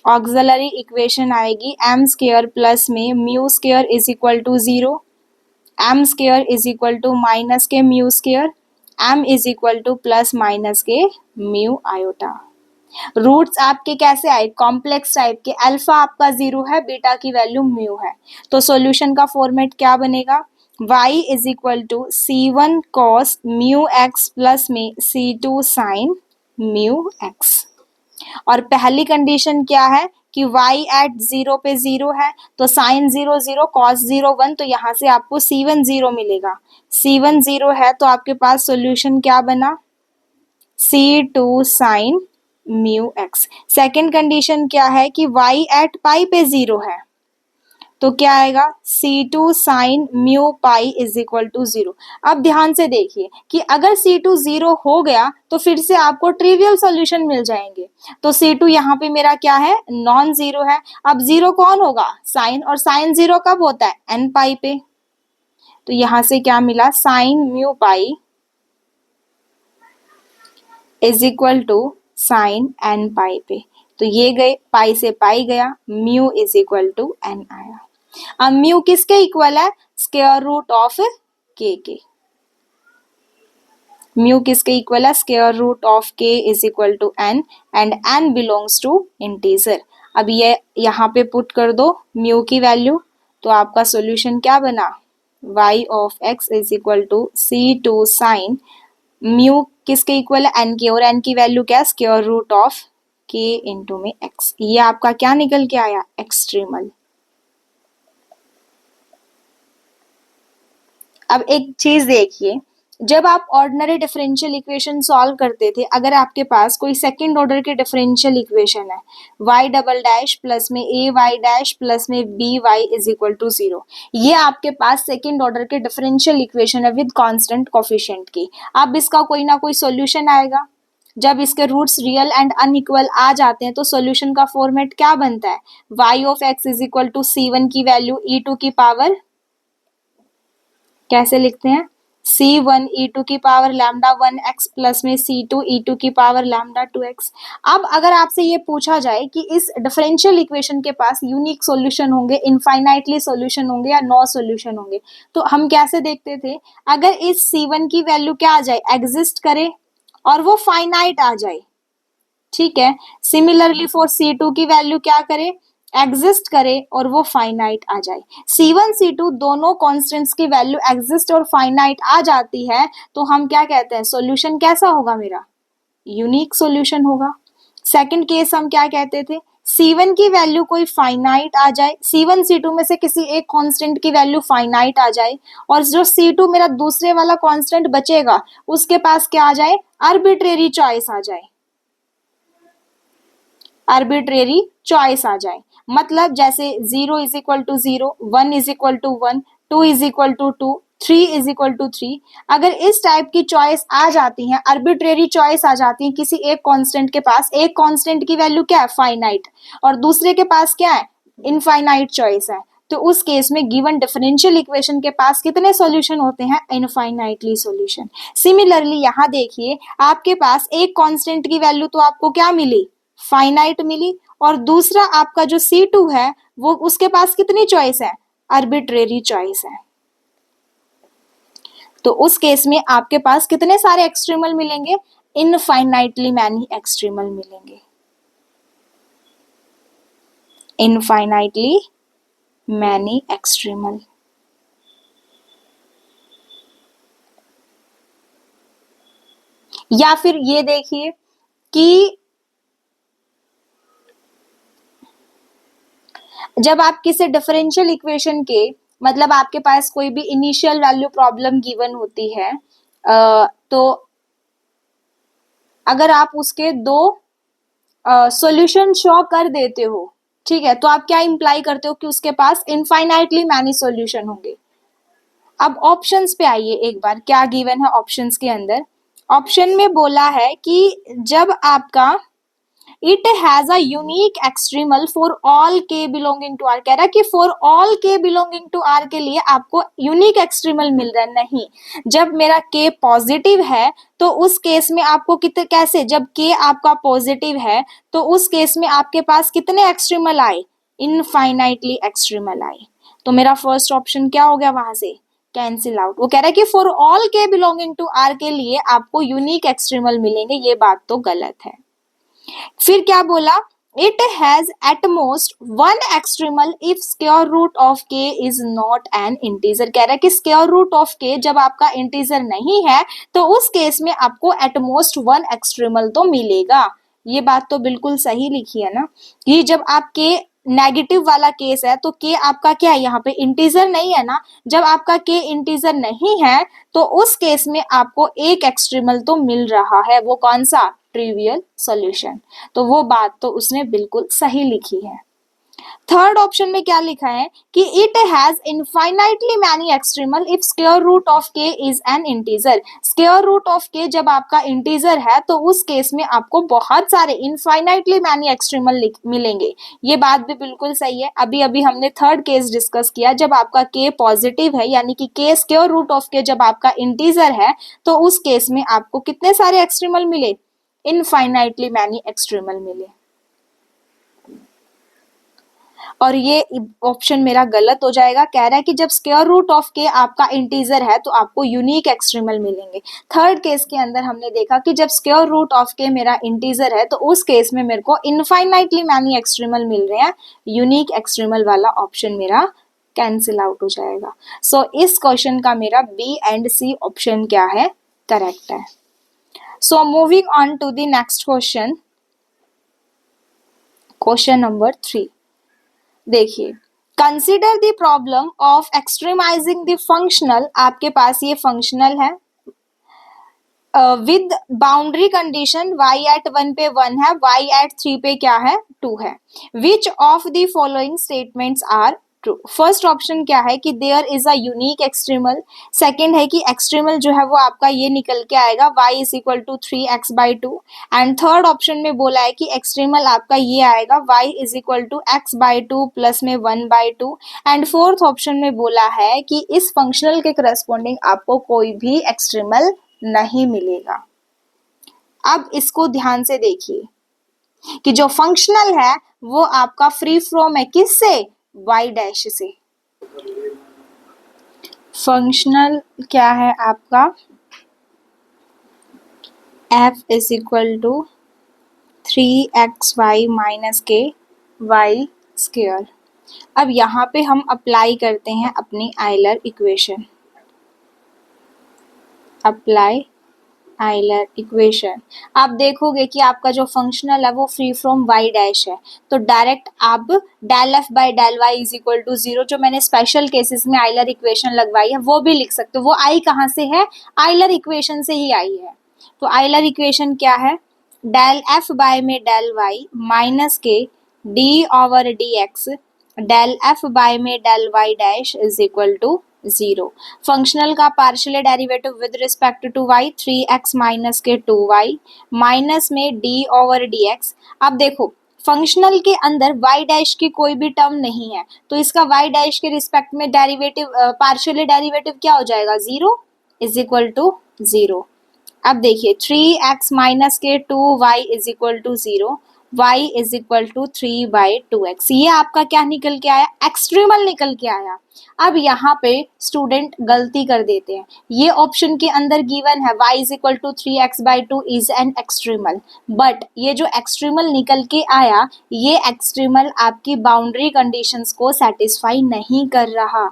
Speaker 1: Auxiliary equation आएगी m स्क्वायर प्लस में mu square is equal to zero. m square is equal to minus के mu square, m is equal to plus minus के म्यू आयोटा। रूट्स आपके कैसे आए? कॉम्प्लेक्स टाइप के। अल्फा आपका जीरो है, बीटा की वैल्यू म्यू है। तो सॉल्यूशन का फॉर्मेट क्या बनेगा? y is equal to c1 cos mu x plus में c2 sin म्यू एक्स। और पहली कंडीशन क्या है कि y एट जीरो पे जीरो है तो sine zero zero cos zero one, तो यहाँ से आपको c1 जीरो मिलेगा। c1 जीरो है तो आपके पास सॉल्यूशन क्या बना? c2 sin mu x. Second condition क्या है कि y एट पाई पे जीरो है तो क्या आएगा? c2 sin mu pi is equal to zero. अब ध्यान से देखिए कि अगर c2 जीरो हो गया तो फिर से आपको ट्रिवियल सॉल्यूशन मिल जाएंगे। तो c2 यहाँ पे मेरा क्या है? नॉन जीरो है। अब जीरो कौन होगा? साइन, और साइन जीरो कब होता है? n पाई पे। तो यहाँ से क्या मिला? Sine mu pi is equal to sine n pi पे। तो ये गए, पाई से पाई गया, mu is equal to n आया। अब म्यू किसके इक्वल है? Square root of k. Mu किसके इक्वल है? Square root of k is equal to n and n belongs to integer. अब ये यहाँ पे पुट कर दो म्यू की वैल्यू तो आपका सॉल्यूशन क्या बना? y of x is equal to c2 sine mu किसके इक्वल है? n के, और n की वैल्यू क्या? Square root of k into में x। ये आपका क्या निकल के आया? एक्सट्रीमल। अब एक चीज देखिए, जब आप ऑर्डिनरी डिफरेंशियल इक्वेशन सॉल्व करते थे, अगर आपके पास कोई सेकंड ऑर्डर के डिफरेंशियल इक्वेशन है y डबल डैश प्लस में a y डैश प्लस में b y is equal to zero, ये आपके पास सेकंड ऑर्डर के डिफरेंशियल इक्वेशन है विद कांस्टेंट कोफिशिएंट की। अब इसका कोई ना कोई सॉल्यूशन आएगा। जब इसके रूट्स रियल एंड अनइक्वल आ जाते हैं तो सॉल्यूशन का फॉर्मेट क्या बनता है? y of x is equal to c1 की वैल्यू e2 की पावर कैसे लिखते हैं? C1 e2 की पावर लैम्डा 1x प्लस में C2 e2 की पावर लैम्डा 2x। अब अगर आपसे ये पूछा जाए कि इस डिफरेंशियल इक्वेशन के पास यूनिक सॉल्यूशन होंगे, इनफाइनाइटली सॉल्यूशन होंगे या नो सॉल्यूशन होंगे, तो हम कैसे देखते थे? अगर इस C1 की वैल्यू क्या आ जाए, एग्जिस्ट करे और वो फाइनाइट आ जाए, ठीक है। सिमिलरली फॉर C2 की वैल्यू क्या करे, एग्जिस्ट करे और वो फाइनाइट आ जाए। C1 C2 दोनों कॉन्स्टेंट्स की वैल्यू एग्जिस्ट और फाइनाइट आ जाती है, तो हम क्या कहते हैं, सॉल्यूशन कैसा होगा मेरा, यूनिक सॉल्यूशन होगा। सेकंड केस हम क्या कहते थे, C1 की वैल्यू कोई फाइनाइट आ जाए, C1 C2 में से किसी एक कांस्टेंट की वैल्यू फाइनाइट आ जाए और जो C2 मेरा दूसरे वाला कांस्टेंट बचेगा उसके पास क्या आ जाए, आर्बिट्रेरी चॉइस आ जाए, आर्बिट्रेरी चॉइस आ जाए। मतलब जैसे 0 is equal to 0, 1 is equal to 1, 2 is equal to 2, 3 is equal to 3। अगर इस टाइप की चॉइस आ जाती है, आर्बिट्रेरी चॉइस आ जाती है किसी एक कांस्टेंट के पास, एक कांस्टेंट की वैल्यू क्या है, फाइनाइट, और दूसरे के पास क्या है, इनफाइनाइट चॉइस है, तो उस केस में गिवन डिफरेंशियल इक्वेशन के पास कितने सॉल्यूशन होते हैं, इनफाइनाइटली सॉल्यूशन। सिमिलरली यहाँ देखिए, आपके पास एक कांस्टेंट की वैल्यू तो आपको क्या मिली, फाइनाइट मिली, और दूसरा आपका जो C2 है वो उसके पास कितनी चॉइस है, आर्बिट्रेरी चॉइस है। तो उस केस में आपके पास कितने सारे एक्सट्रीमल मिलेंगे, इनफाइनाइटली मैनी एक्सट्रीमल मिलेंगे, इनफाइनाइटली मैनी एक्सट्रीमल। या फिर ये देखिए कि जब आप किसी डिफरेंशियल इक्वेशन के, मतलब आपके पास कोई भी इनिशियल वैल्यू प्रॉब्लम गिवन होती है, तो अगर आप उसके दो सॉल्यूशन शो कर देते हो, ठीक है, तो आप क्या इंप्लाई करते हो कि उसके पास इनफाइनाइटली मैनी सॉल्यूशन होंगे। अब ऑप्शंस पे आइए एक बार, क्या गिवन है ऑप्शंस के अंदर। ऑप्शन में बोला है कि जब आपका it has a unique extremal for all K belonging to R, कह रहा है कि for all K belonging to R के लिए आपको यूनिक एक्सट्रीमल मिल रहा है, नहीं। जब मेरा के पॉजिटिव है तो उस केस में आपको कितने, कैसे, जब के आपका पॉजिटिव है तो उस केस में आपके पास कितने एक्सट्रीमल आए, इनफाइनाइटली एक्सट्रीमल आए। तो मेरा फर्स्ट ऑप्शन क्या हो गया, वहां से कैंसिल आउट। वो कह रहा है कि for all K belonging to R के लिए आपको यूनिक एक्सट्रीमल मिलेंगे, ये बात तो गलत है। फिर क्या बोला, it has at most one extremal if square root of K is not an integer. कह रहा है कि स्क्वायर रूट ऑफ के जब आपका इंटीजर नहीं है तो उस केस में आपको एट मोस्ट वन एक्सट्रीमल तो मिलेगा। ये बात तो बिल्कुल सही लिखी है ना, कि जब आप के नेगेटिव वाला केस है तो के आपका क्या है, यहाँ पे इंटीजर नहीं है ना। जब आपका के इंटीजर नहीं है तो उस केस में आपको एक एक्सट्रीमल तो मिल रहा है, वो कौन सा, ट्रिवियल सॉल्यूशन। तो वो बात तो उसने बिल्कुल सही लिखी है। थर्ड ऑप्शन में क्या लिखा है कि it has infinitely many extremal if square root of K is an integer. Square root of K जब आपका इंटीजर है तो उस केस में आपको बहुत सारे इनफाइनाइटली मैनी एक्सट्रीमल मिलेंगे। ये बात भी बिल्कुल सही है। अभी अभी हमने थर्ड केस डिस्कस किया, जब आपका के पॉजिटिव है यानी कि के स्क्वायर रूट ऑफ के जब आपका इंटीजर है तो उस केस में आपको कितने सारे एक्सट्रीमल मिले, इनफाइनाइटली मैनी एक्सट्रीमल मिले। और ये ऑप्शन मेरा गलत हो जाएगा। कह रहा है कि जब स्क्वायर रूट ऑफ के आपका इंटीजर है तो आपको यूनिक एक्सट्रीमल मिलेंगे। थर्ड केस के अंदर हमने देखा कि जब स्क्वायर रूट ऑफ के मेरा इंटीजर है तो उस केस में मेरे को इनफाइनाइटली मैनी एक्सट्रीमल मिल रहे हैं, यूनिक एक्सट्रीमल वाला ऑप्शन मेरा कैंसिल आउट हो जाएगा। सो इस क्वेश्चन का मेरा बी एंड सी ऑप्शन क्या है, करेक्ट है। So moving on to the next question, question number 3। देखिए, consider the problem of extremizing the functional, आपके पास ये फंक्शनल है with boundary condition y at 1 पे 1 है, y एट 3 पे क्या है, 2 है। Which of the following statements are true. First option क्या है कि there is a unique extremal. Second है कि एक्सट्रीमल जो है वो आपका ये निकल के आएगा y is equal to 3x/2। And third option में बोला है कि एक्सट्रीमल आपका ये आएगा y is equal to x/2 plus में 1/2। एंड फोर्थ ऑप्शन में बोला है कि इस फंक्शनल के करस्पॉन्डिंग आपको कोई भी एक्सट्रीमल नहीं मिलेगा। अब इसको ध्यान से देखिए कि जो फंक्शनल है वो आपका फ्री फ्रॉम है किससे, y डैश से। फंक्शनल क्या है आपका f is equal to 3xy minus k y square. अब यहाँ पे हम अप्लाई करते हैं अपनी Euler equation. Apply Euler equation. आप देखोगे कि आपका जो फंक्शनल है वो फ्री फ्रॉम y डैश है, तो डायरेक्ट आप del f by del y is equal to 0, जो मैंने स्पेशल केसेस में आइलर इक्वेशन लगवाई है वो भी लिख सकते हो। वो आई कहाँ से है, आइलर इक्वेशन से ही आई है। तो आइलर इक्वेशन क्या है, डेल f बाय में डेल y माइनस के d over dx del f by में del y dash is equal to 0। Functional का partial derivative with respect to y 3x minus के 2y माइनस में d ओवर dx। अब देखो फंक्शनल के अंदर y डैश की कोई भी टर्म नहीं है, तो इसका y डैश के रिस्पेक्ट में डेरिवेटिव पार्शियल डेरिवेटिव क्या हो जाएगा, 0 इज इक्वल टू 0। अब देखिए 3x माइनस के 2y is equal to 0, y is equal to 3/2x। ये आपका क्या निकल के आया, एक्सट्रीमल निकल के आया। अब यहाँ पे स्टूडेंट गलती कर देते हैं, ये ऑप्शन के अंदर गिवन है y is equal to 3x/2 is an extremal, but ये जो एक्सट्रीमल निकल के आया ये एक्सट्रीमल आपकी बाउंड्री कंडीशंस को सेटिस्फाई नहीं कर रहा।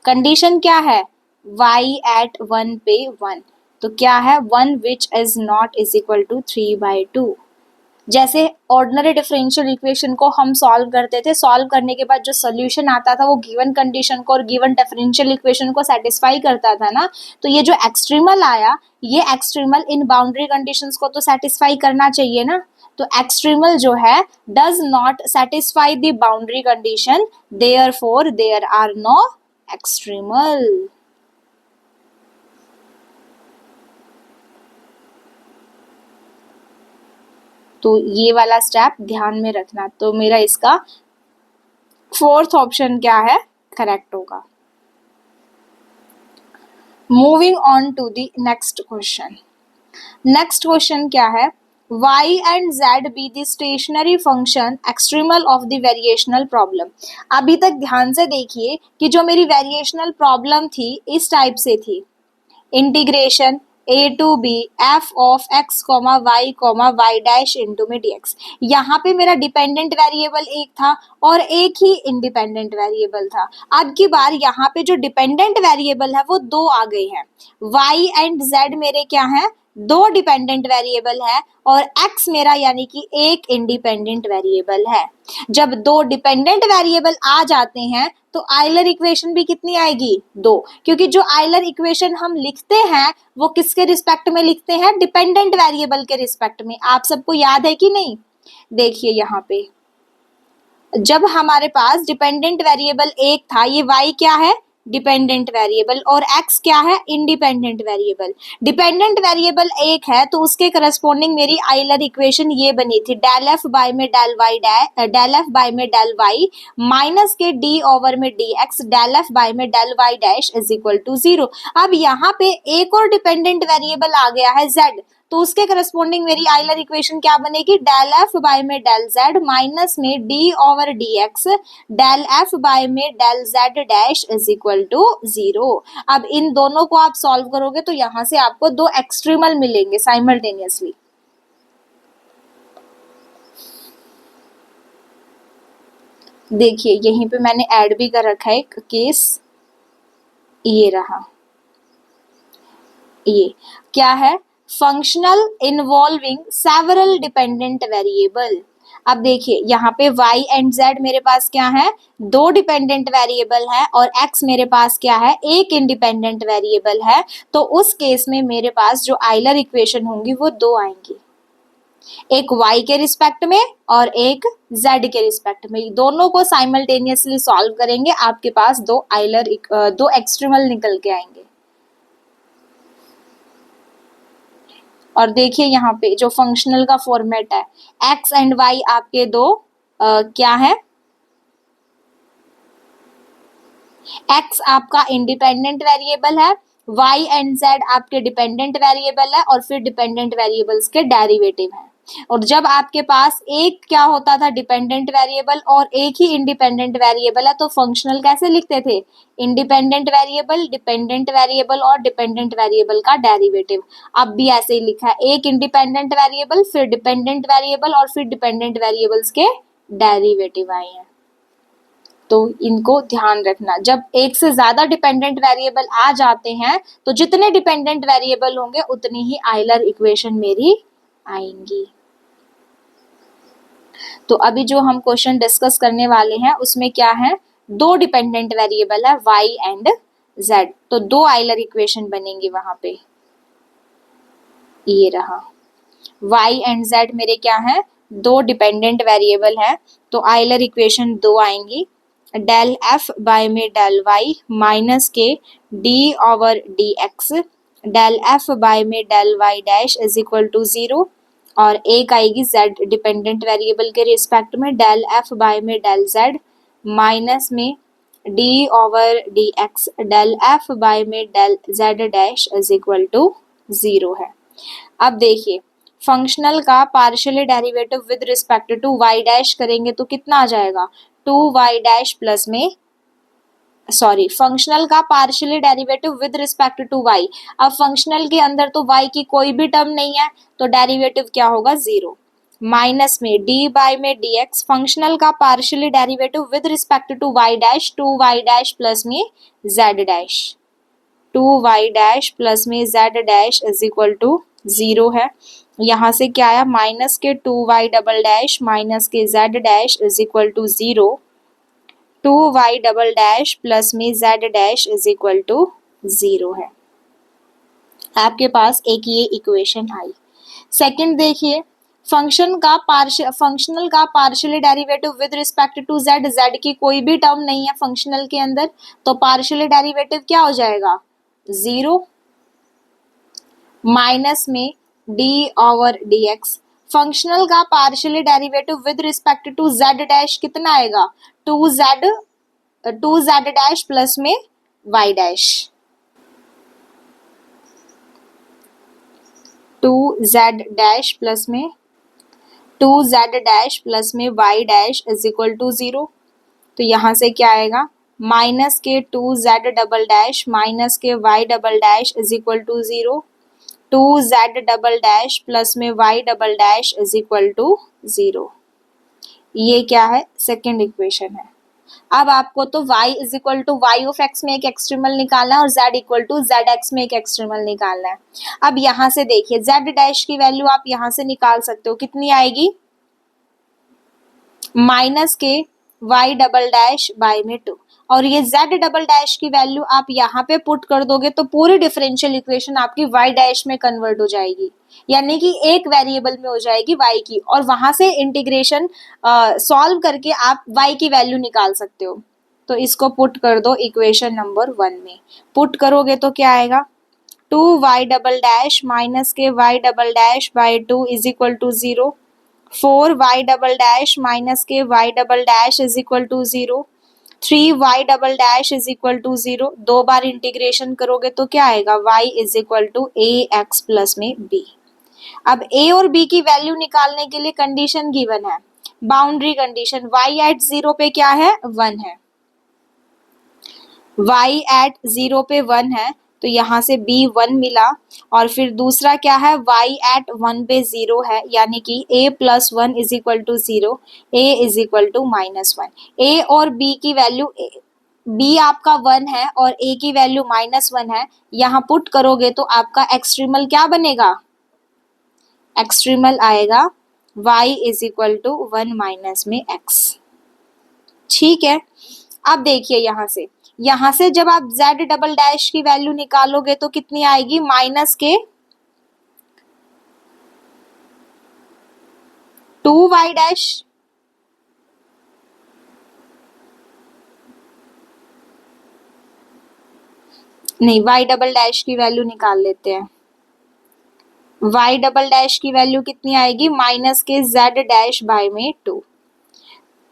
Speaker 1: कंडीशन क्या है, y एट 1 पे 1, तो क्या है 1 which is not is equal to 3/2। जैसे ऑर्डिनरी डिफरेंशियल इक्वेशन को हम सॉल्व करते थे, सॉल्व करने के बाद जो सोल्यूशन आता था वो गिवन कंडीशन को और गिवन डिफरेंशियल इक्वेशन को सेटिस्फाई करता था ना, तो ये जो एक्सट्रीमल आया ये एक्सट्रीमल इन बाउंड्री कंडीशंस को तो सेटिस्फाई करना चाहिए ना। तो एक्सट्रीमल जो है does not satisfy the boundary condition, therefore there are no extremal. तो ये वाला स्टेप ध्यान में रखना। तो मेरा इसका फोर्थ ऑप्शन क्या है, करेक्ट होगा। Moving on to the next question. Next question क्या है, y and z be the stationary function extremal of the variational problem। अभी तक ध्यान से देखिए कि जो मेरी वेरिएशनल प्रॉब्लम थी इस टाइप से थी, integration a to b f of x, y dash into में dx। यहाँ पे मेरा डिपेंडेंट वेरिएबल एक था और एक ही इंडिपेंडेंट वेरिएबल था। अब की बार यहाँ पे जो डिपेंडेंट वेरिएबल है वो दो आ गए हैं, y एंड z मेरे क्या है, दो डिपेंडेंट वेरिएबल है और x मेरा यानी कि एक इंडिपेंडेंट वेरिएबल है। जब दो डिपेंडेंट वेरिएबल आ जाते हैं तो आइलर इक्वेशन भी कितनी आएगी, दो, क्योंकि जो आइलर इक्वेशन हम लिखते हैं वो किसके रिस्पेक्ट में लिखते हैं, डिपेंडेंट वेरिएबल के रिस्पेक्ट में। आप सबको याद है कि नहीं, देखिए यहाँ पे जब हमारे पास डिपेंडेंट वेरिएबल एक था, ये y क्या है, डिपेंडेंट वेरिएबल, और x क्या है, इंडिपेंडेंट वेरिएबल। डिपेंडेंट वेरिएबल एक है तो उसके करस्पॉन्डिंग मेरी आइलर इक्वेशन ये बनी थी, डेल f बाय में डेल y माइनस के d ओवर में dx डेल f बाय में del y dash is equal to 0। अब यहाँ पे एक और डिपेंडेंट वेरिएबल आ गया है z, तो उसके करस्पॉन्डिंग मेरी आइलर इक्वेशन क्या बनेगी, डेल f बाय में डेल z माइनस में d over dx del f by में del z dash is equal to 0। अब इन दोनों को आप सॉल्व करोगे तो यहाँ से आपको दो एक्सट्रीमल मिलेंगे साइमल्टेनियसली। देखिए यहीं पे मैंने ऐड भी कर रखा है एक केस, ये रहा, ये क्या है, functional involving several dependent variable. अब देखिए यहाँ पे y एंड z मेरे पास क्या है, दो डिपेंडेंट वेरिएबल है और x मेरे पास क्या है, एक इंडिपेंडेंट वेरिएबल है। तो उस केस में मेरे पास जो आइलर इक्वेशन होंगी वो दो आएंगी। एक y के रिस्पेक्ट में और एक z के रिस्पेक्ट में, दोनों को साइमल्टेनियसली सॉल्व करेंगे, आपके पास दो एक्सट्रीमल निकल के आएंगे। और देखिए यहाँ पे जो फंक्शनल का फॉर्मेट है, x एंड y आपके दो क्या है, x आपका इंडिपेंडेंट वेरिएबल है, y एंड z आपके डिपेंडेंट वेरिएबल है, और फिर डिपेंडेंट वेरिएबल्स के डेरिवेटिव हैं। और जब आपके पास एक क्या होता था, डिपेंडेंट वेरिएबल, और एक ही इंडिपेंडेंट वेरिएबल है, तो फंक्शनल कैसे लिखते थे, इंडिपेंडेंट वेरिएबल, डिपेंडेंट वेरिएबल और डिपेंडेंट वेरिएबल का डेरिवेटिव। अब भी ऐसे ही लिखा है, एक इंडिपेंडेंट वेरिएबल, फिर डिपेंडेंट वेरिएबल और फिर डिपेंडेंट वेरिएबल्स के डेरिवेटिव आए हैं। तो इनको ध्यान रखना, जब एक से ज्यादा डिपेंडेंट वेरिएबल आ जाते हैं तो जितने डिपेंडेंट वेरिएबल होंगे उतनी ही आयलर इक्वेशन मेरी आएंगी। तो अभी जो हम क्वेश्चन डिस्कस करने वाले हैं उसमें क्या है, दो डिपेंडेंट वेरिएबल है y एंड z, तो दो आयलर इक्वेशन बनेंगी वहां पे। ये रहा y एंड z मेरे क्या है, दो डिपेंडेंट वेरिएबल है, तो आयलर इक्वेशन दो आएंगी, डेल f बाय में डेल y माइनस के d over dx, del f by में del y dash is equal to 0, और एक आएगी z डिपेंडेंट वेरिएबल के रिस्पेक्ट में, डेल f बाय में डेल z माइनस में d over dx, del f by में del z dash is equal to 0 है। अब देखिए फंक्शनल का partially derivative with respect to y dash करेंगे तो कितना आ जाएगा, 2y डैश प्लस में फंक्शनल का partially derivative with respect to y। अब फंक्शनल के अंदर तो y की कोई भी टर्म नहीं है, तो डेरिवेटिव क्या होगा, 0, माइनस में d बाय में dx, फंक्शनल का partially derivative with respect to y dash, 2y dash plus में z dash, 2y dash plus में z dash is equal to 0 है। यहाँ से क्या आया, माइनस के 2y double dash minus k z dash is equal to 0, 2y double dash plus में z dash is equal to 0 है। आपके पास एक ये इक्वेशन आई। सेकंड देखिए, फंक्शनल का partially derivative with respect to z की कोई भी टर्म नहीं है फंक्शनल के अंदर, तो पार्शियली डेरिवेटिव क्या हो जाएगा, 0, माइनस में d ओवर dx, फंक्शनल का partially derivative with respect to z dash कितना आएगा, 2z डैश प्लस में y dash, 2z dash plus में y dash is equal to 0। तो यहाँ से क्या आएगा, minus k 2z double dash minus k y double dash is equal to 0, 2z double dash plus में y double dash is equal to 0। ये क्या है, सेकेंड इक्वेशन है। अब आपको तो y is equal to y of x में एक एक्सट्रीमल निकालना है और z equal to z x में एक एक्सट्रीमल निकालना है। अब यहाँ से देखिए z डैश की वैल्यू आप यहाँ से निकाल सकते हो, कितनी आएगी, minus k y double dash by में 2, और ये z डबल डैश की वैल्यू आप यहाँ पे पुट कर दोगे तो पूरी डिफरेंशियल इक्वेशन आपकी y डैश में कन्वर्ट हो जाएगी, यानी कि एक वेरिएबल में हो जाएगी y की, और वहां से इंटीग्रेशन सॉल्व करके आप y की वैल्यू निकाल सकते हो। तो इसको पुट कर दो इक्वेशन नंबर 1 में, पुट करोगे तो क्या आएगा, 2y double dash minus k y double dash by 2 is equal to 0, 4y double dash minus k y double dash is equal to 0, 3y double dash is equal to 0, दो बार इंटीग्रेशन करोगे तो क्या आएगा, y is equal to ax plus में b। अब a और b की वैल्यू निकालने के लिए कंडीशन गिवन है, बाउंड्री कंडीशन, y एट 0 पे क्या है, 1 है, y एट 0 पे 1 है, तो यहाँ से b 1 मिला, और फिर दूसरा क्या है, y एट 1 पे 0 है, यानी कि a plus 1 is equal to 0, a is equal to minus 1। a और b की वैल्यू, b आपका 1 है और a की वैल्यू माइनस 1 है, यहाँ पुट करोगे तो आपका एक्सट्रीमल क्या बनेगा, एक्सट्रीमल आएगा y is equal to 1 minus में x। ठीक है, अब देखिए यहाँ से जब आप z डबल डैश की वैल्यू निकालोगे तो कितनी आएगी, माइनस के 2y डैश, नहीं y डबल डैश की वैल्यू निकाल लेते हैं। y डबल डैश की वैल्यू कितनी आएगी, minus k z dash by में 2।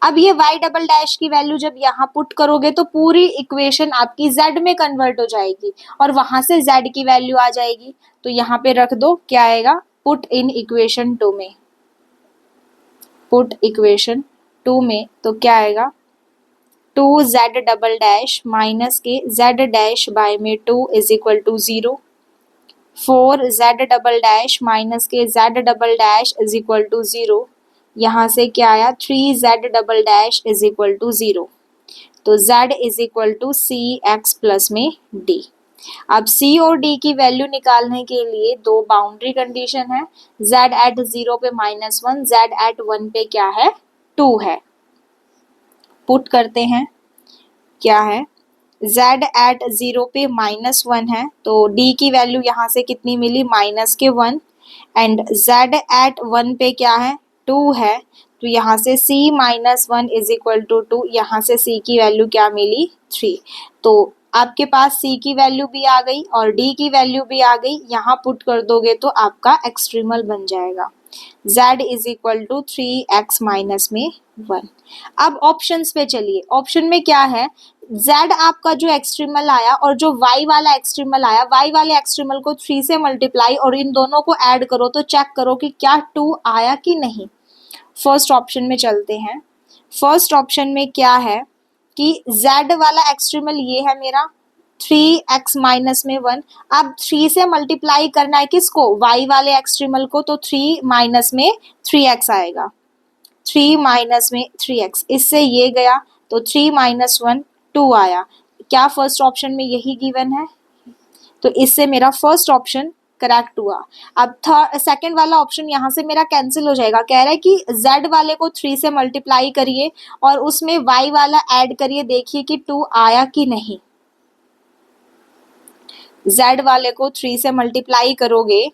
Speaker 1: अब ये y डबल डैश की वैल्यू जब यहाँ पुट करोगे तो पूरी इक्वेशन आपकी z में कन्वर्ट हो जाएगी और वहां से z की वैल्यू आ जाएगी। तो यहाँ पे रख दो, क्या आएगा, पुट इन इक्वेशन 2 में, पुट इक्वेशन 2 में तो क्या आएगा, 2z double dash minus k z dash by में 2 is equal to 0, 4z double dash minus k z double dash is equal to 0, यहाँ से क्या आया, 3z double dash is equal to 0। तो z is equal to c x plus में d। अब c और d की वैल्यू निकालने के लिए दो बाउंड्री कंडीशन है, z एट 0 पे -1, z एट 1 पे क्या है, 2 है। पुट करते हैं, क्या है, z एट 0 पे -1 है तो d की वैल्यू यहाँ से कितनी मिली, -1, एंड z एट 1 पे क्या है, 2 है, तो यहाँ से c -1 इज इक्वल टू 2, यहाँ से c की वैल्यू क्या मिली, 3। तो आपके पास c की वैल्यू भी आ गई और d की वैल्यू भी आ गई, यहाँ पुट कर दोगे तो आपका एक्सट्रीमल बन जाएगा, z is equal to 3x minus में 1। अब ऑप्शंस पे चलिए, ऑप्शन में क्या है, z आपका जो एक्सट्रीमल आया और जो y वाला एक्सट्रीमल आया, y वाले एक्सट्रीमल को 3 से मल्टीप्लाई और इन दोनों को ऐड करो तो चेक करो कि क्या 2 आया कि नहीं। फर्स्ट ऑप्शन में चलते हैं, फर्स्ट ऑप्शन में क्या है कि z वाला एक्सट्रीमल ये है मेरा 3x माइनस में 1, अब 3 से मल्टीप्लाई करना है किसको, y वाले एक्सट्रीमल को, तो 3 माइनस में 3x आएगा, 3 माइनस में 3x, इससे ये गया तो 3 माइनस 1 2 आया। क्या फर्स्ट ऑप्शन में यही गिवन है, तो इससे मेरा फर्स्ट ऑप्शन करेक्ट हुआ। अब सेकंड वाला ऑप्शन यहाँ से मेरा कैंसिल हो जाएगा, कह रहा है कि z वाले को 3 से मल्टीप्लाई करिए और उसमें y वाला ऐड करिए, देखिए कि 2 आया कि नहीं। z वाले को 3 से मल्टीप्लाई करोगे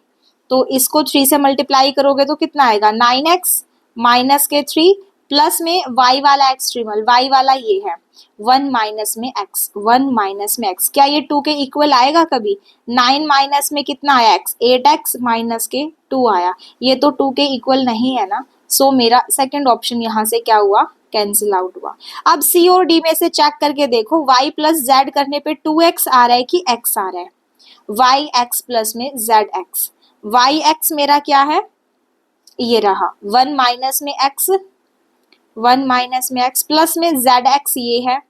Speaker 1: तो इसको 3 से मल्टीप्लाई करोगे तो कितना आएगा, 9x माइनस के 3 प्लस में y वाला एक्सट्रीमल, y वाला ये है 1 माइनस में x, 1 माइनस में x, क्या ये 2 के इक्वल आएगा कभी, 9 माइनस में कितना आया x, 8x माइनस के 2 आया, ये तो 2 के इक्वल नहीं है ना। सो मेरा सेकंड ऑप्शन यहाँ से क्या हुआ, कैंसिल आउट हुआ। अब c और d में से चेक करके देखो, y प्लस z करने पे 2x आ रहा है कि x आ रहा है, y x प्लस में z x, y x मेरा क्या है, ये रहा 1 माइनस में x, 1 माइनस में x प्लस में z x ये है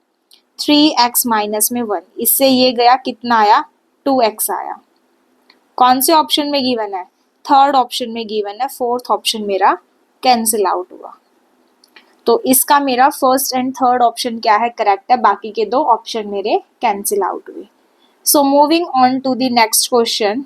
Speaker 1: 3x माइनस में 1, इससे ये गया कितना आया, 2x आया। कौन से ऑप्शन में गिवन है, थर्ड ऑप्शन में गिवन है, फोर्थ ऑप्शन मेरा कैंसिल आउट हुआ। तो इसका मेरा फर्स्ट एंड थर्ड ऑप्शन क्या है, करेक्ट है, बाकी के दो ऑप्शन मेरे कैंसिल आउट हुए। So moving on to the next question.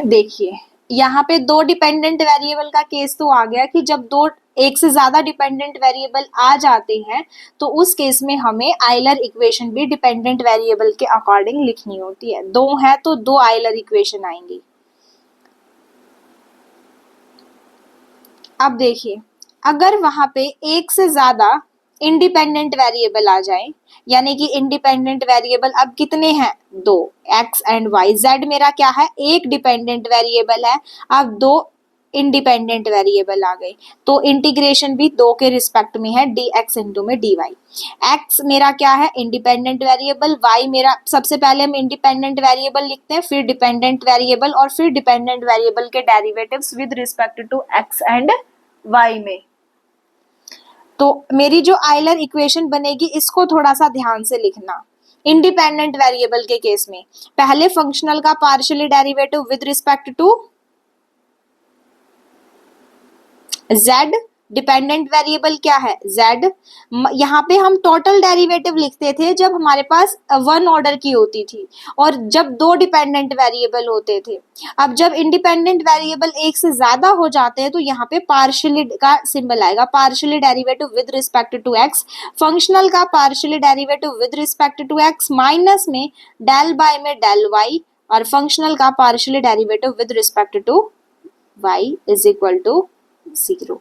Speaker 1: देखिए यहाँ पे दो डिपेंडेंट वेरिएबल का केस तो आ गया कि जब दो एक से ज्यादा डिपेंडेंट वेरिएबल आ जाते हैं तो उस केस में हमें आयलर इक्वेशन भी डिपेंडेंट वेरिएबल के अकॉर्डिंग लिखनी होती है। दो है तो दो आयलर इक्वेशन आएंगी। अब देखिए अगर वहां पे एक से ज्यादा इंडिपेंडेंट वेरिएबल आ जाए, यानी कि इंडिपेंडेंट वेरिएबल अब कितने हैं, दो, x एंड y, z मेरा क्या है, एक डिपेंडेंट वेरिएबल है, अब दो इंडिपेंडेंट वेरिएबल आ गए तो इंटीग्रेशन भी दो के रिस्पेक्ट में है, dx इंटू में dy। x मेरा क्या है, इंडिपेंडेंट वेरिएबल, y मेरा, सबसे पहले हम इंडिपेंडेंट वेरिएबल लिखते हैं, फिर डिपेंडेंट वेरिएबल और फिर डिपेंडेंट वेरिएबल के derivatives with respect to x and y में। तो मेरी जो आयलर इक्वेशन बनेगी इसको थोड़ा सा ध्यान से लिखना। इंडिपेंडेंट वेरिएबल के केस में पहले फंक्शनल का partially derivative with respect to z, dependent variable क्या है z, यहाँ पे हम टोटल डेरिवेटिव लिखते थे जब हमारे पास वन ऑर्डर की होती थी और जब दो डिपेंडेंट वेरिएबल होते थे। अब जब इंडिपेंडेंट वेरिएबल एक से ज्यादा हो जाते हैं तो यहाँ पे पार्शियली का सिंबल आएगा, partially derivative with respect to x, functional का partially derivative with respect to x, minus में डेल बाय में डेल y, और फंक्शनल का partially derivative with respect to y is equal to 0।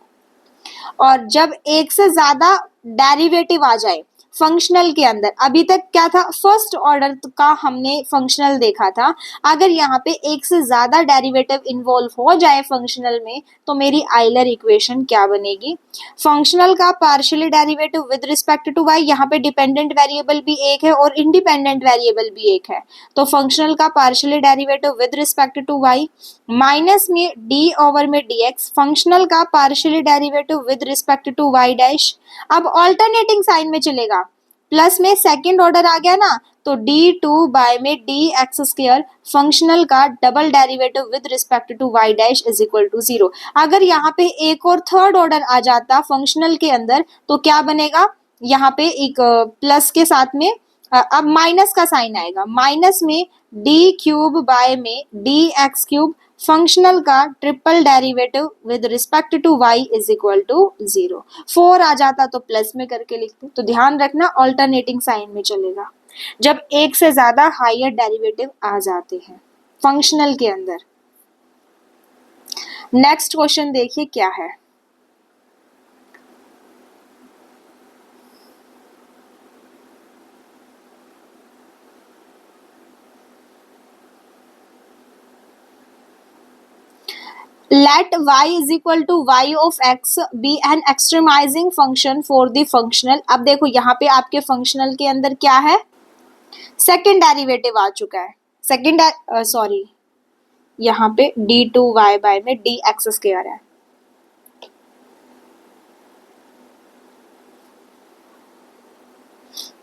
Speaker 1: और जब एक से ज्यादा डेरिवेटिव आ जाए फंक्शनल के अंदर, अभी तक क्या था, फर्स्ट ऑर्डर का हमने फंक्शनल देखा था, अगर यहाँ पे एक से ज्यादा डेरिवेटिव इन्वॉल्व हो जाए फंक्शनल में तो मेरी आइलर इक्वेशन क्या बनेगी, फंक्शनल का partially derivative with respect to y, यहाँ पे डिपेंडेंट वेरिएबल भी एक है और इंडिपेंडेंट वेरिएबल भी एक है, तो फंक्शनल का partially derivative with respect to y minus में d ओवर में dx, फंक्शनल का partially derivative with respect to y dash, अब ऑल्टरनेटिंग साइन में चलेगा, प्लस में सेकंड ऑर्डर आ गया ना, तो d2 बाय में dx स्क्वायर, फंक्शनल का double derivative with respect to y dash is equal to 0। अगर यहाँ पे एक और थर्ड ऑर्डर आ जाता फंक्शनल के अंदर तो क्या बनेगा, यहाँ पे एक प्लस के साथ में अब माइनस का साइन आएगा, माइनस में डी क्यूब बाय में डी एक्स क्यूब, फंक्शनल का triple derivative with respect to y is equal to 0। 4 आ जाता तो प्लस में करके लिखते, तो ध्यान रखना ऑल्टरनेटिंग साइन में चलेगा जब एक से ज्यादा हायर डेरिवेटिव आ जाते हैं फंक्शनल के अंदर। नेक्स्ट क्वेश्चन देखिए क्या है, let y is equal to y of x be an extremizing function for the functional। अब देखो यहाँ पे आपके फंक्शनल के अंदर क्या है, सेकेंड डेरिवेटिव आ चुका है, सेकेंड सॉरी यहाँ पे d2y बाय में dx स्क्वायर है,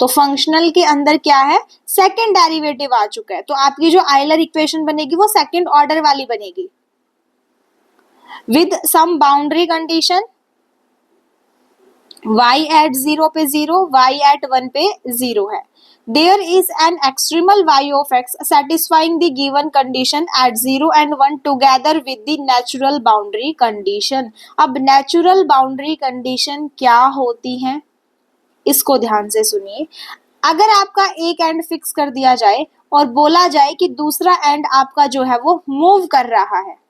Speaker 1: तो फंक्शनल के अंदर क्या है, सेकेंड डेरिवेटिव आ चुका है, तो आपकी जो आइलर इक्वेशन बनेगी वो सेकेंड ऑर्डर वाली बनेगी with some boundary condition, y at 0 पे 0, y एट 1 पे 0 है, there is an extremal y of x satisfying the given condition at 0 and 1 together with the natural boundary condition। अब नेचुरल बाउंड्री कंडीशन क्या होती है, इसको ध्यान से सुनिए। अगर आपका एक एंड फिक्स कर दिया जाए और बोला जाए कि दूसरा एंड आपका जो है वो मूव कर रहा है,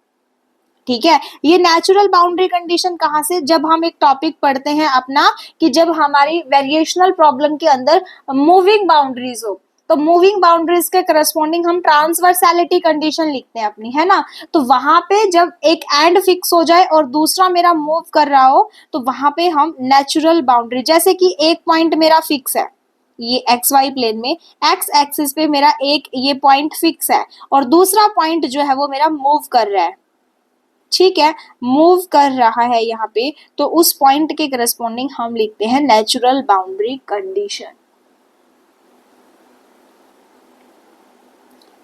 Speaker 1: ठीक है, ये नेचुरल बाउंड्री कंडीशन कहाँ से, जब हम एक टॉपिक पढ़ते हैं अपना कि जब हमारी वेरिएशनल प्रॉब्लम के अंदर मूविंग बाउंड्रीज हो, तो मूविंग बाउंड्रीज के करस्पॉन्डिंग हम ट्रांसवर्सैलिटी कंडीशन लिखते हैं अपनी, है ना, तो वहां पे जब एक एंड फिक्स हो जाए और दूसरा मेरा मूव कर रहा हो तो वहां पे हम नेचुरल बाउंड्री, जैसे कि एक पॉइंट मेरा फिक्स है ये एक्स वाई प्लेन में, एक्स एक्सिस पे मेरा एक ये पॉइंट फिक्स है और दूसरा पॉइंट जो है वो मेरा मूव कर रहा है, ठीक है, मूव कर रहा है यहाँ पे, तो उस पॉइंट के करस्पॉन्डिंग हम लिखते हैं नेचुरल बाउंड्री कंडीशन।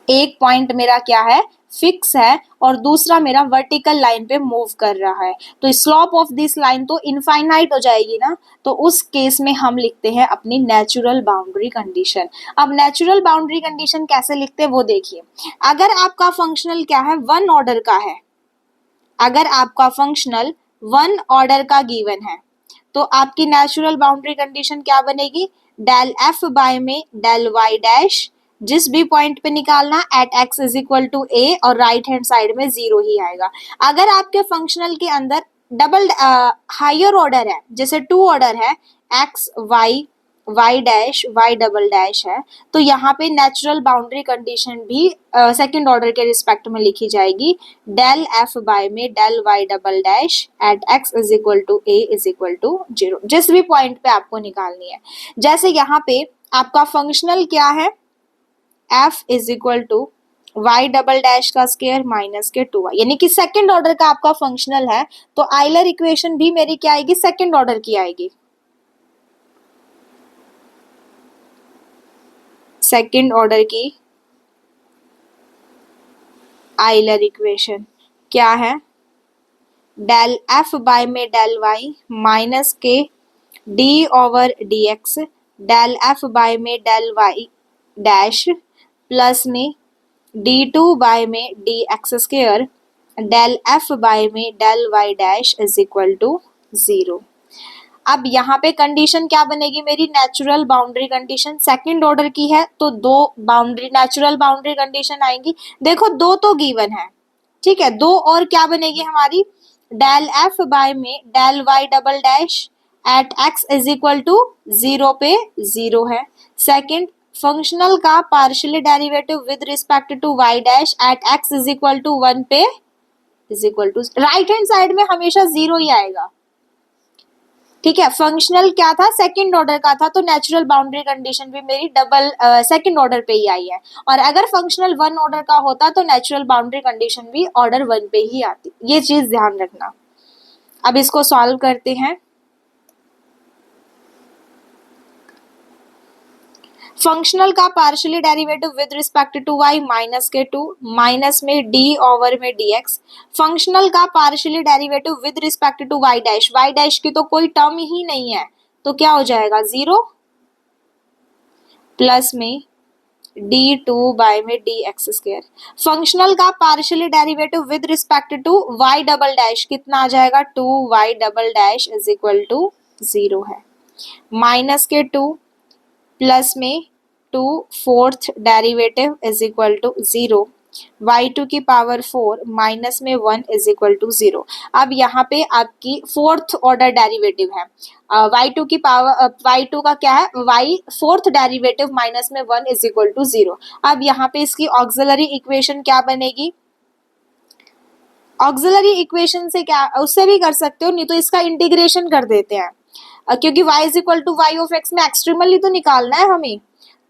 Speaker 1: एक पॉइंट मेरा क्या है, फिक्स है और दूसरा मेरा वर्टिकल लाइन पे मूव कर रहा है, तो स्लोप ऑफ दिस लाइन तो इनफाइनाइट हो जाएगी ना, तो उस केस में हम लिखते हैं अपनी नेचुरल बाउंड्री कंडीशन। अब नेचुरल बाउंड्री कंडीशन कैसे लिखते हैं वो देखिए, अगर आपका फंक्शनल क्या है, वन ऑर्डर का है, अगर आपका फंक्शनल वन ऑर्डर का गिवन है तो आपकी नेचुरल बाउंड्री कंडीशन क्या बनेगी, डेल एफ बाय में डेल वाई डैश, जिस भी पॉइंट पे निकालना at x is equal to a और राइट हैंड साइड में 0 ही आएगा। अगर आपके फंक्शनल के अंदर डबल हायर ऑर्डर है, जैसे 2 ऑर्डर है, x y y dash y double dash है, तो यहाँ पे नेचुरल बाउंड्री कंडीशन भी सेकंड ऑर्डर के रिस्पेक्ट में लिखी जाएगी, डेल एफ बाय में del y double dash at x is equal to a is equal to 0, जिस भी पॉइंट पे आपको निकालनी है। जैसे यहाँ पे आपका फंक्शनल क्या है, f is equal to y double dash का स्क्वायर माइनस के 2y, यानी कि सेकंड ऑर्डर का आपका फंक्शनल है, तो आइलर इक्वेशन भी मेरी क्या आएगी, सेकंड ऑर्डर की आएगी। सेकंड ऑर्डर की आइलर इक्वेशन क्या है, डेल एफ बाय में डेल वाई माइनस के D over D x, del F by में डेल वाई डैश प्लस में d2 बाय में dx square, del F by में del Y dash is equal to 0। अब यहाँ पे कंडीशन क्या बनेगी मेरी, natural boundary condition, second order की है तो दो बाउंड्री नेचुरल बाउंड्री कंडीशन आएंगी। देखो दो तो गिवन है, ठीक है, दो और क्या बनेगी हमारी, डेल एफ बाय में del y double dash at x is equal to zero पे जीरो है। सेकंड, फंक्शनल का partially derivative with respect to y dash at x is equal to one पे is equal to, right hand side में हमेशा जीरो ही आएगा, ठीक है। फंक्शनल क्या था, सेकंड ऑर्डर का था, तो नेचुरल बाउंड्री कंडीशन भी मेरी डबल सेकंड ऑर्डर पे ही आई है। और अगर फंक्शनल वन ऑर्डर का होता तो नेचुरल बाउंड्री कंडीशन भी ऑर्डर वन पे ही आती, ये चीज ध्यान रखना। अब इसको सॉल्व करते हैं। फंक्शनल का partially derivative with respect to y minus के टू, माइनस में डी ओवर में dx। फंक्शनल का partially derivative with respect to y dash की तो कोई टर्म ही नहीं है, तो क्या हो जाएगा जीरो, प्लस में डी टू बाय में डी एक्स स्क्वायर। फंक्शनल का partially derivative with respect to y double dash कितना आ जाएगा, two y double dash is equal to zero है, माइनस के टू प्लस में two fourth derivative is equal to zero, y two की पावर फोर माइनस में one is equal to zero. अब यहाँ पे आपकी फोर्थ ऑर्डर डेरिवेटिव है, वाई टू की पावर वाई टू का क्या है, वाई फोर्थ डेरिवेटिव माइनस में one is equal to zero. अब यहाँ पे इसकी ऑक्सिलरी इक्वेशन क्या बनेगी, ऑक्सिलरी इक्वेशन से क्या, उससे भी कर सकते हो, नहीं तो इसका इंटीग्रेशन कर देते हैं, क्योंकि y is equal to Y of x में एक्सट्रीमली तो निकालना है हमें,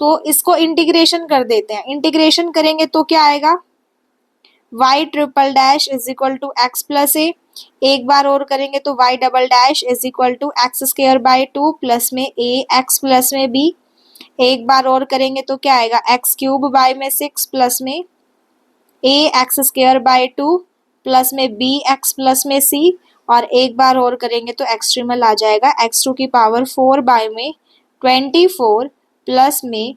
Speaker 1: तो इसको इंटीग्रेशन कर देते हैं। इंटीग्रेशन करेंगे तो क्या आएगा, y triple dash is equal to x plus a, एक बार और करेंगे तो y double dash is equal to x square by two plus में a एक्स प्लस में b, एक बार और करेंगे तो क्या आएगा, एक्स क्यूब बाय में सिक्स प्लस में a x square by two plus में b एक्स प्लस में c, और एक बार और करेंगे तो एक्सट्रीमल आ जाएगा एक्स टू की पावर फोर बाय में 24 प्लस में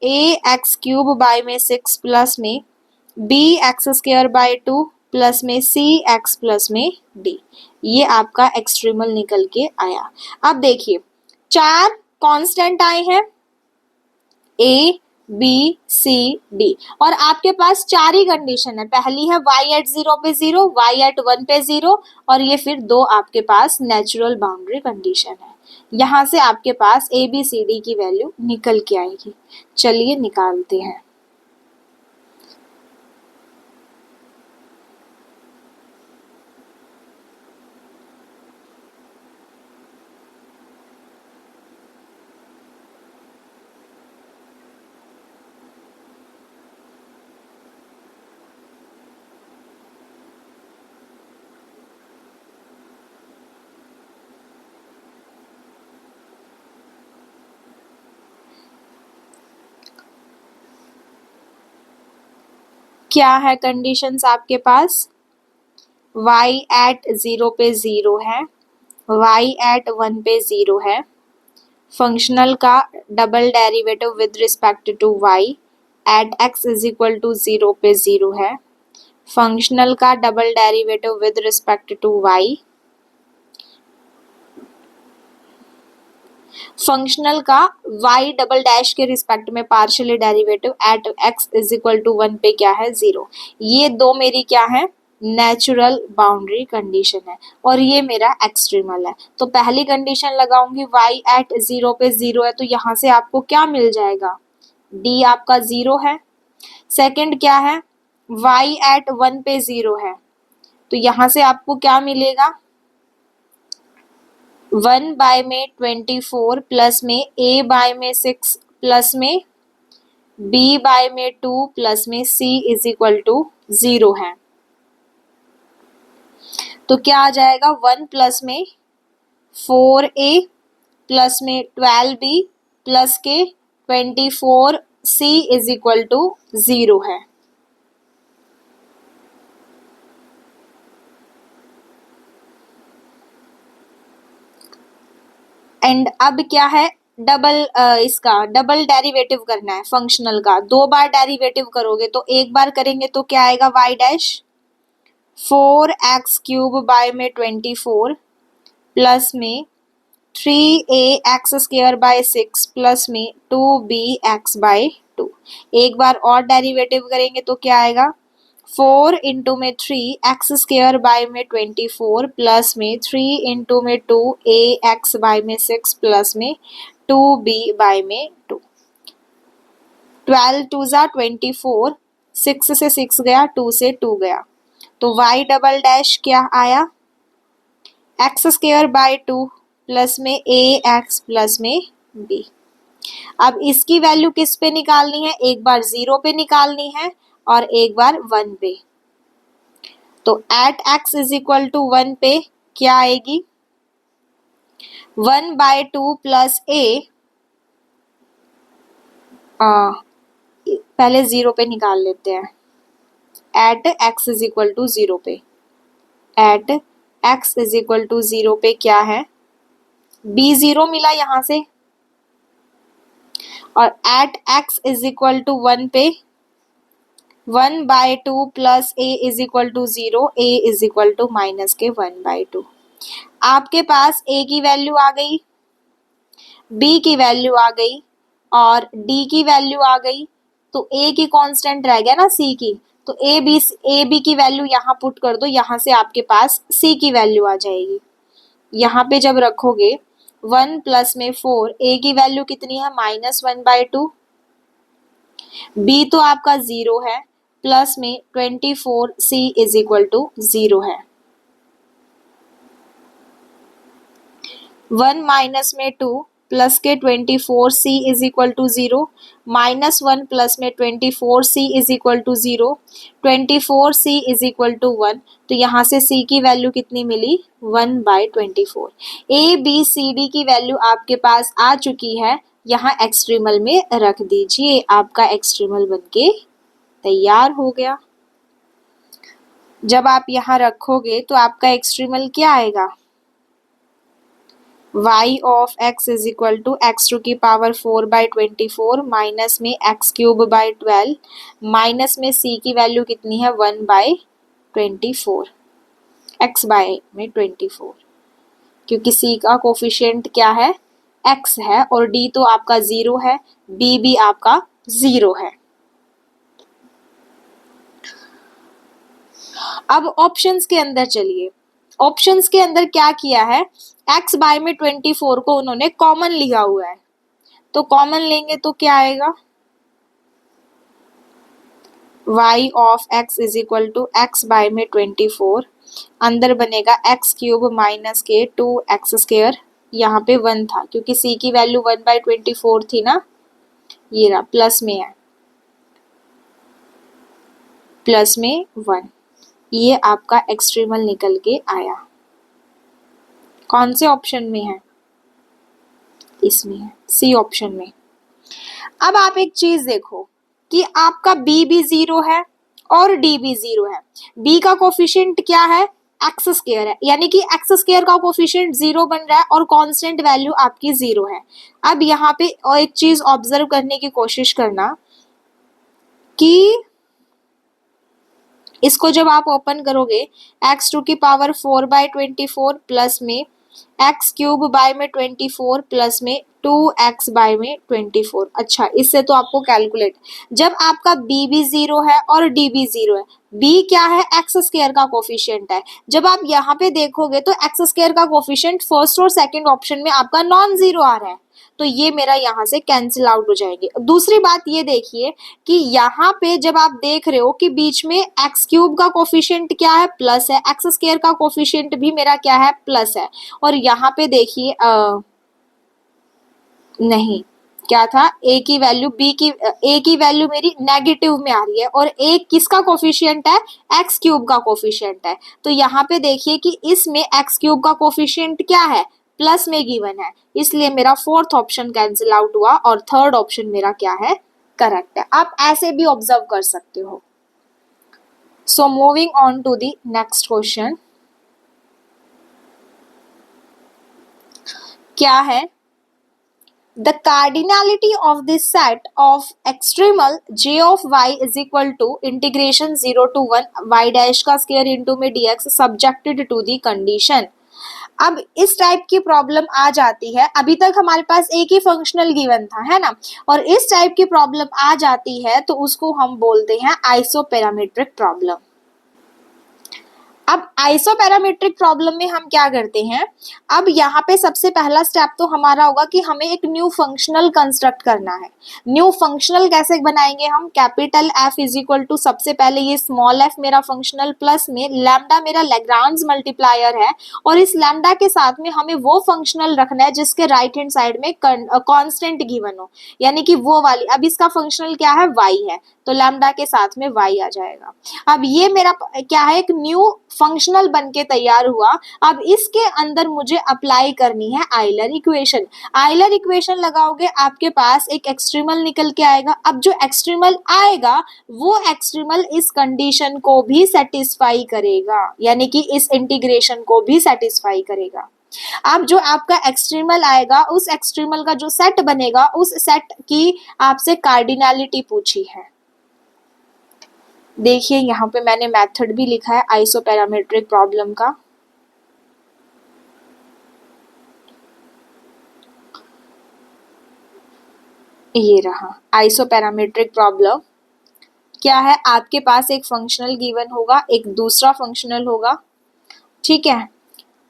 Speaker 1: a एक्स क्यूब बाय में सिक्स प्लस में b x square by two plus में c एक्स प्लस में d। ये आपका एक्सट्रीमल निकल के आया। अब देखिए चार कांस्टेंट आए हैं a b c d, और आपके पास चार ही कंडीशन है, पहली है y एट जीरो पे जीरो, y एट वन पे जीरो, और ये फिर दो आपके पास नेचुरल बाउंड्री कंडीशन है। यहाँ से आपके पास a b c d की वैल्यू निकल के आएगी। चलिए निकालते हैं। क्या है कंडीशंस आपके पास, y एट जीरो पे जीरो है, y एट वन पे जीरो है, फंक्शनल का double derivative with respect to y at x is equal to zero पे जीरो है, फंक्शनल का double derivative with respect to y, functional का y डबल डैश के रिस्पेक्ट में partially derivative at x is equal to one पे क्या है, जीरो। ये दो मेरी क्या है, नेचुरल बाउंड्री कंडीशन है, और ये मेरा एक्सट्रीमल है। तो पहली कंडीशन लगाऊंगी y एट जीरो पे जीरो है, तो यहाँ से आपको क्या मिल जाएगा, d आपका जीरो है। सेकंड क्या है, y एट वन पे जीरो है, तो यहाँ से आपको क्या मिलेगा, वन बाय में 24 प्लस में a बाय में सिक्स प्लस में b बाय में टू प्लस में c is equal to zero है। तो क्या आ जाएगा, वन प्लस में 4a प्लस में 12b प्लस के 24c is equal to zero है। एंड अब क्या है, इसका डबल डेरिवेटिव करना है फंक्शनल का, दो बार डेरिवेटिव करोगे तो एक बार करेंगे तो क्या आएगा, y dash 4x cube by में 24 प्लस में 3ax² / 6 प्लस में 2bx/2। एक बार और डेरिवेटिव करेंगे तो क्या आएगा, 4 इंटू में 3x² में 24 प्लस में 3 इंटू में 2ax/6 प्लस में 2b/2। 12 2 ज़ा 24, 6 से 6 गया, 2 से 2 गया, तो y" क्या आया, x² / 2 प्लस में ax प्लस में b। अब इसकी वैल्यू किस पे निकालनी है, एक बार 0 पे निकालनी है और एक बार 1 पे। तो एट x = 1 पे क्या आएगी, 1/2 प्लस a, पहले 0 पे निकाल लेते हैं, एट x = 0 पे, एट x = 0 पे क्या है, b0 मिला यहां से, और एट x = 1 पे 1/2 प्लस a = 0, a = -1/2। आपके पास a की वैल्यू आ गई, b की वैल्यू आ गई और d की वैल्यू आ गई, तो a की कांस्टेंट रह गया ना c की, तो a b की वैल्यू यहाँ पुट कर दो, यहाँ से आपके पास c की वैल्यू आ जाएगी। यहाँ पे जब रखोगे 1 प्लस में 4, a की वैल्यू कितनी है, -1/2, b तो आपका 0 है, प्लस में 24 c = 0 है, 1 माइनस में 2 प्लस के 24 c = 0, -1 प्लस में 24 c = 0, 24 c = 1, तो यहाँ से c की वैल्यू कितनी मिली, 1/24। a b c d की वैल्यू आपके पास आ चुकी है, यहाँ एक्सट्रीमल में रख दीजिए, आपका एक्सट्रीमल बनके तैयार हो गया। जब आप यहाँ रखोगे तो आपका एक्सट्रीमल क्या आएगा, y of x = x⁴ / 24 minus में x³ / 12 माइनस में c की वैल्यू कितनी है, 1/24, x/24, क्योंकि c का कोफिशिएंट क्या है, x है, और d तो आपका 0 है, b भी आपका 0 है। अब ऑप्शंस के अंदर चलिए, ऑप्शंस के अंदर क्या किया है, x/24 को उन्होंने कॉमन लिया हुआ है, तो कॉमन लेंगे तो क्या आएगा, y of x = x/24, अंदर बनेगा x³ माइनस के 2x², यहाँ पे 1 था क्योंकि c की वैल्यू 1/24 थी ना, ये रहा, प्लस में है, प्लस में 1, ये आपका एक्सट्रीमल निकल के आया। कौन से ऑप्शन में है, इसमें है, सी ऑप्शन में। अब आप एक चीज देखो कि आपका b भी 0 है और d भी 0 है, b का कोफिशिएंट क्या है, x² है, यानी कि x² का कोफिशिएंट 0 बन रहा है और कांस्टेंट वैल्यू आपकी 0 है। अब यहाँ पे एक चीज ऑब्जर्व करने की कोशिश करना कि इसको जब आप ओपन करोगे, x⁴ / 24 प्लस में x³ में 24 प्लस में 2x/24। अच्छा, इससे तो आपको कैलकुलेट, जब आपका b भी 0 है और d भी 0 है, b क्या है, x² का कोफिशिएंट है, जब आप यहाँ पे देखोगे तो x² का कोफिशिएंट फर्स्ट और सेकंड ऑप्शन में आपका नॉन जीरो आ रहा है, तो ये मेरा यहाँ से कैंसिल आउट हो जाएंगे। दूसरी बात ये देखिए कि यहाँ पे जब आप देख रहे हो कि बीच में x³ का कोफिशिएंट क्या है, प्लस है, x² का कोफिशिएंट भी मेरा क्या है, प्लस है, और यहाँ पे देखिए नहीं, क्या था, a की वैल्यू a की वैल्यू मेरी नेगेटिव में आ रही है, और a किसका कोफिशिएंट है, x³ का कोफिशिएंट है, तो यहाँ पे देखिए कि इसमें x³ का कोफिशिएंट क्या है, प्लस में गिवन है, इसलिए मेरा फोर्थ ऑप्शन कैंसिल आउट हुआ और थर्ड ऑप्शन मेरा क्या है, करेक्ट है। आप ऐसे भी ऑब्जर्व कर सकते हो। So moving on to the next question, क्या है, the cardinality of this set of extremal j of y is equal to integration 0 to 1 y dash का square into में dx subjected to the condition। अब इस टाइप की प्रॉब्लम आ जाती है, अभी तक हमारे पास एक ही फंक्शनल गिवन था, है ना, और इस टाइप की प्रॉब्लम आ जाती है तो उसको हम बोलते हैं आइसोपैरामेट्रिक प्रॉब्लम। अब आइसोपैरामेट्रिक प्रॉब्लम में हम क्या करते हैं, अब यहाँ पे सबसे पहला स्टेप तो हमारा होगा कि हमें एक न्यू फंक्शनल कंस्ट्रक्ट करना है। न्यू फंक्शनल कैसे बनाएंगे हम, capital f is equal to, सबसे पहले ये स्मॉल एफ मेरा फंक्शनल प्लस में लैम्डा मेरा लैग्रांज मल्टीप्लायर है, और इस लैम्डा के साथ में हमें वो फंक्शनल रखना है जिसके राइट हैंड साइड में कॉन्स्टेंट गिवन हो, यानी कि वो वाली। अब इसका फंक्शनल क्या है, वाई है, तो लैम्डा के साथ में वाई आ जाएगा। अब ये मेरा क्या है, एक न्यू फंक्शनल बन के तैयार हुआ। अब इसके अंदर मुझे अप्लाई करनी है आइलर इक्वेशन। आइलर इक्वेशन लगाओगे आपके पास एक एक्सट्रीमल निकल के आएगा। अब जो एक्सट्रीमल आएगा वो एक्सट्रीमल इस कंडीशन को भी सेटिस्फाई करेगा, यानी कि इस इंटीग्रेशन को भी सेटिस्फाई करेगा। अब जो आपका एक्सट्रीमल आएगा, उस एक्सट्रीमल का जो सेट बनेगा, उस सेट की आपसे कार्डिनैलिटी पूछी है। देखिए यहाँ पे मैंने मेथड भी लिखा है आइसोपैरामेट्रिक प्रॉब्लम का। ये रहा आइसोपैरामेट्रिक प्रॉब्लम। क्या है, आपके पास एक फंक्शनल गिवन होगा, एक दूसरा फंक्शनल होगा, ठीक है।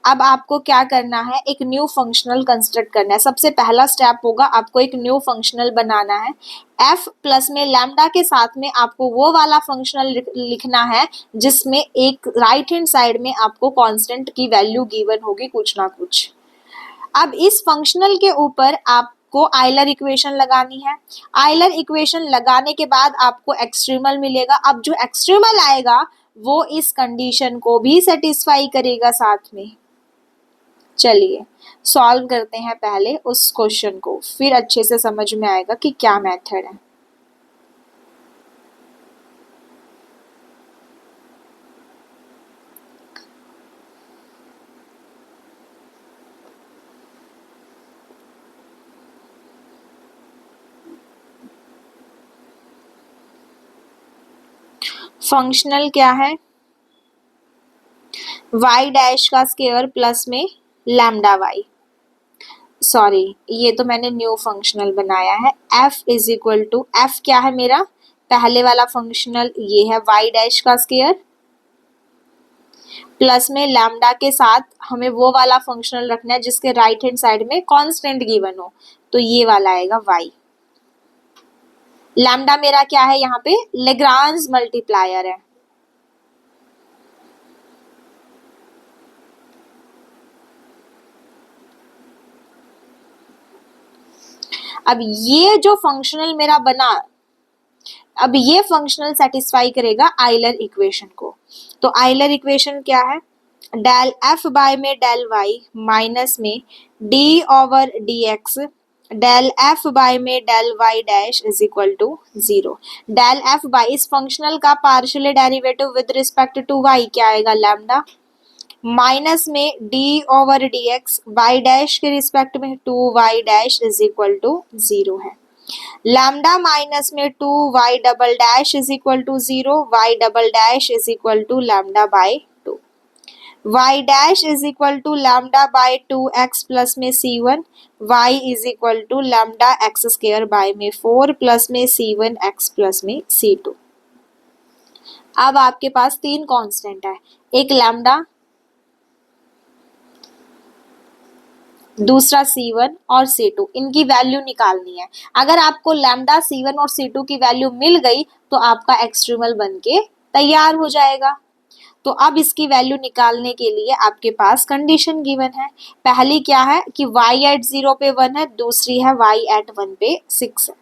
Speaker 1: अब आपको क्या करना है, एक न्यू फंक्शनल कंस्ट्रक्ट करना है। सबसे पहला स्टेप होगा आपको एक न्यू फंक्शनल बनाना है। f प्लस में लैम्डा के साथ में आपको वो वाला फंक्शनल लिखना है जिसमें एक राइट हैंड साइड में आपको कांस्टेंट की वैल्यू गिवन होगी कुछ ना कुछ। अब इस फंक्शनल के ऊपर आपको आइलर इक्वेशन लगानी है। आइलर इक्वेशन लगाने के बाद आपको एक्सट्रीमल मिलेगा। अब जो एक्सट्रीमल आएगा वो इस कंडीशन को भी सेटिस्फाई करेगा साथ में। चलिए सॉल्व करते हैं पहले उस क्वेश्चन को, फिर अच्छे से समझ में आएगा कि क्या मेथड है। फंक्शनल क्या है, y डैश का स्क्वायर प्लस में लैम्डा y, सॉरी ये तो मैंने न्यू फंक्शनल बनाया है। f is equal to, f क्या है मेरा पहले वाला फंक्शनल, ये है y डैश का स्क्वायर प्लस में लैम्डा के साथ हमें वो वाला फंक्शनल रखना है जिसके राइट हैंड साइड में कांस्टेंट गिवन हो, तो ये वाला आएगा y। लैम्डा मेरा क्या है, यहाँ पे लेग्रांज मल्टीप्लायर है। अब ये जो फंक्शनल मेरा बना, अब ये फंक्शनल सेटिस्फाई करेगा आइलर इक्वेशन को। तो आइलर इक्वेशन क्या है, डेल एफ बाय में डेल वाई माइनस में d over D x del F by में del Y dash is equal to 0। Del F by इस फंक्शनल का partial derivative with respect to y क्या आएगा, लैम्डा, माइनस में d over D x y dash के रिस्पेक्ट में 2y dash is equal to 0 है। लैम्डा माइनस में 2y double dash is equal to 0, y double dash is equal to lambda by 2, y dash is equal to lambda by 2x plus में c1, y is equal to lambda x square by में 4 प्लस में c1x प्लस में c2। अब आपके पास तीन कांस्टेंट है, एक लैम्डा, दूसरा C1 और C2, इनकी वैल्यू निकालनी है। अगर आपको लैम्डा C1 और C2 की वैल्यू मिल गई तो आपका एक्सट्रीमल बनके तैयार हो जाएगा। तो अब इसकी वैल्यू निकालने के लिए आपके पास कंडीशन गिवन है। पहली क्या है कि y एट 0 पे 1 है, दूसरी है y एट 1 पे 6 है।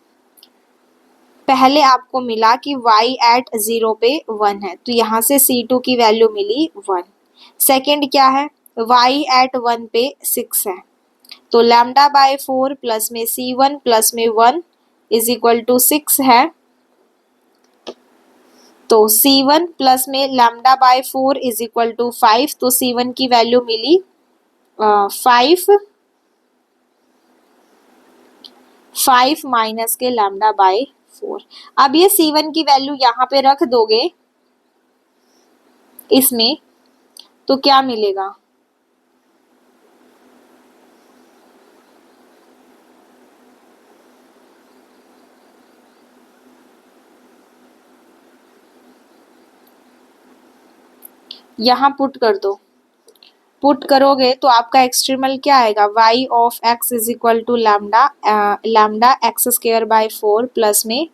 Speaker 1: पहले आपको मिला कि y एट 0 पे 1 है, तो यहाँ से C2 की वैल्यू मिली 1। सेकेंड क्या है, y एट 1 पे 6 है, तो लैम्डा बाय 4 प्लस में c1 प्लस में 1 इज इक्वल टू 6 है, तो c1 प्लस में lambda by 4 is equal to 5, तो c1 की वैल्यू मिली 5 माइनस के लैम्डा बाय 4। अब ये c1 की वैल्यू यहाँ पे रख दोगे इसमें, तो क्या मिलेगा, यहाँ पुट कर दो। पुट करोगे तो आपका एक्सट्रीमल क्या आएगा, y of x is equal to lambda x square by 4 plus में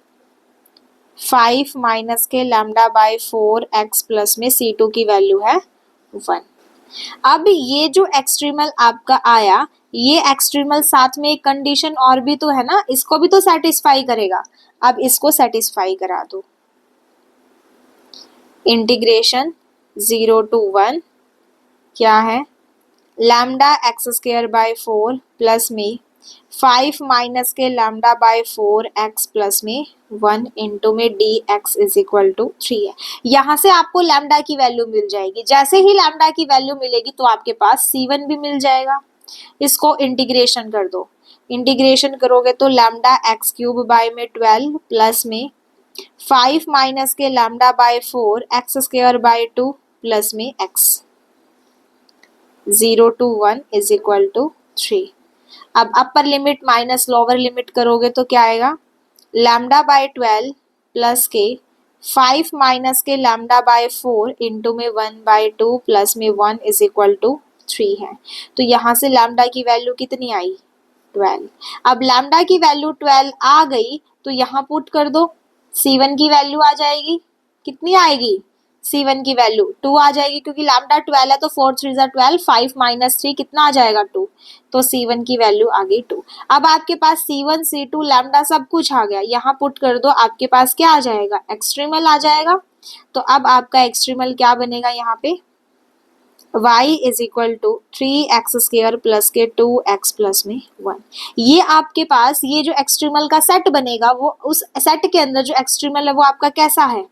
Speaker 1: 5 माइनस के लैम्डा बाय 4 x प्लस में c2 की वैल्यू है 1। अब ये जो एक्सट्रीमल आपका आया, ये एक्सट्रीमल साथ में एक कंडीशन और भी तो है ना, इसको भी तो सेटिस्फाई करेगा। अब इसको सेटिस्फाई करा दो। इंटीग्रेशन 0 to 1 क्या है, lambda x square by 4 plus में 5 माइनस के लैम्डा बाय 4 एक्स प्लस में 1 इंटू में D x is equal to 3 है। यहाँ से आपको लैम्डा की वैल्यू मिल जाएगी। जैसे ही लैम्डा की वैल्यू मिलेगी तो आपके पास C1 भी मिल जाएगा। इसको इंटीग्रेशन कर दो। इंटीग्रेशन करोगे तो लैम्डा एक्स क्यूब बाय में 12 प्लस में 5 माइनस के lambda by 4 x square by 2 plus में x 0 to 1 is equal to 3। अब upper limit minus lower limit करोगे तो क्या आएगा, लैम्डा बाय 12 प्लस के 5 माइनस के लैम्डा बाय 4 इंटू में 1 बाय 2 प्लस में 1 इज इक्वल टू 3 है। तो यहाँ से लैम्डा की वैल्यू कितनी आई, 12। अब लैम्डा की वैल्यू 12 आ गई तो यहाँ पुट कर दो। C1 की वैल्यू आ जाएगी, कितनी आएगी, C1 की वैल्यू 2 आ जाएगी, क्योंकि लैम्डा 12 है तो 4 3 12, 5 माइनस 3 कितना आ जाएगा 2, तो C1 की वैल्यू आ गई 2। अब आपके पास C1 C2 लैम्डा सब कुछ आ गया, यहाँ पुट कर दो, आपके पास क्या आ जाएगा, एक्सट्रीमल आ जाएगा। तो अब आपका एक्सट्रीमल क्या बनेगा यहाँ पे, y is equal to 3x square plus के 2x प्लस में 1। ये आपके पास ये जो एक्सट्रीमल का सेट बनेगा, वो उस सेट के अंदर जो एक्सट्रीमल है वो आपका कैसा है,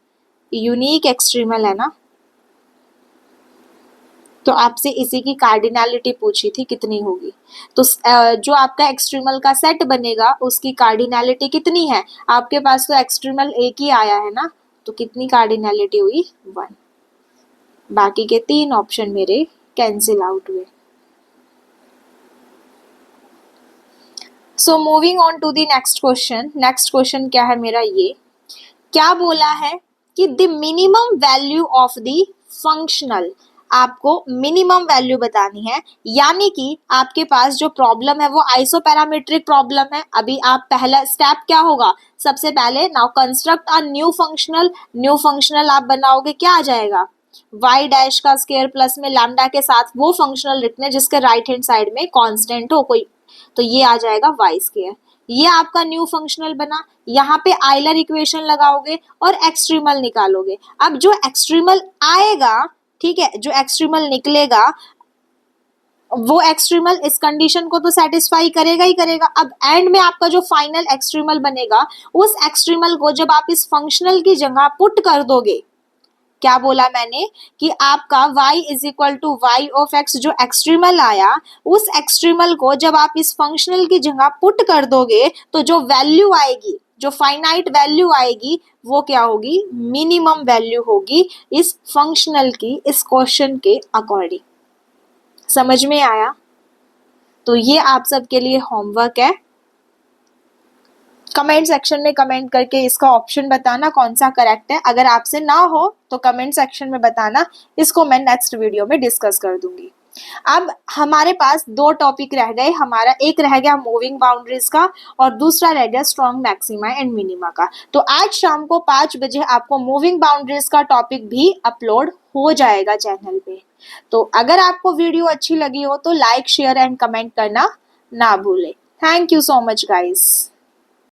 Speaker 1: यूनिक एक्सट्रीमल है ना। तो आपसे इसी की कार्डिनैलिटी पूछी थी कितनी होगी, तो जो आपका एक्सट्रीमल का सेट बनेगा उसकी कार्डिनैलिटी कितनी है, आपके पास तो एक्सट्रीमल एक ही आया है ना, तो कितनी कार्डिनैलिटी हुई, 1। बाकी के 3 ऑप्शन मेरे कैंसिल आउट हुए। So moving on to the next question. Next question क्या है मेरा, ये क्या बोला है कि the minimum value of the functional, आपको मिनिमम वैल्यू बतानी है। यानी कि आपके पास जो प्रॉब्लम है वो आइसोपैरामेट्रिक प्रॉब्लम है। अभी आप पहला स्टेप क्या होगा, सबसे पहले now construct a new functional. New functional आप बनाओगे, क्या आ जाएगा, y डैश का स्क्वायर प्लस में लैम्डा के साथ वो फंक्शनल लिखने जिसके राइट हैंड साइड में कांस्टेंट हो कोई, तो ये आ जाएगा y स्क्वायर। ये आपका न्यू फंक्शनल बना। यहाँ पे आइलर इक्वेशन लगाओगे और एक्सट्रीमल निकालोगे। अब जो एक्सट्रीमल आएगा, ठीक है, जो एक्सट्रीमल निकलेगा वो एक्सट्रीमल इस कंडीशन को तो सेटिस्फाई करेगा ही करेगा। अब एंड में आपका जो फाइनल एक्सट्रीमल बनेगा, उस एक्सट्रीमल को जब आप इस फंक्शनल की जगह पुट कर दोगे, क्या बोला मैंने कि आपका y is equal to Y of x जो एक्सट्रीमल आया, उस एक्सट्रीमल को जब आप इस फंक्शनल की जगह पुट कर दोगे तो जो वैल्यू आएगी, जो फाइनाइट वैल्यू आएगी, वो क्या होगी, मिनिमम वैल्यू होगी इस फंक्शनल की, इस क्वेश्चन के अकॉर्डिंग। समझ में आया? तो ये आप सबके लिए होमवर्क है। कमेंट सेक्शन में कमेंट करके इसका ऑप्शन बताना कौन सा करेक्ट है। अगर आपसे ना हो तो कमेंट सेक्शन में बताना, इसको मैं नेक्स्ट वीडियो में डिस्कस कर दूंगी। अब हमारे पास 2 टॉपिक रह गए, हमारा एक रह गया मूविंग बाउंड्रीज का और दूसरा रह गया स्ट्रॉन्ग मैक्सिमा एंड मिनिमा का। तो आज शाम को 5 बजे आपको मूविंग बाउंड्रीज का टॉपिक भी अपलोड हो जाएगा चैनल पे। तो अगर आपको वीडियो अच्छी लगी हो तो लाइक शेयर एंड कमेंट करना ना भूले। Thank you so much guys.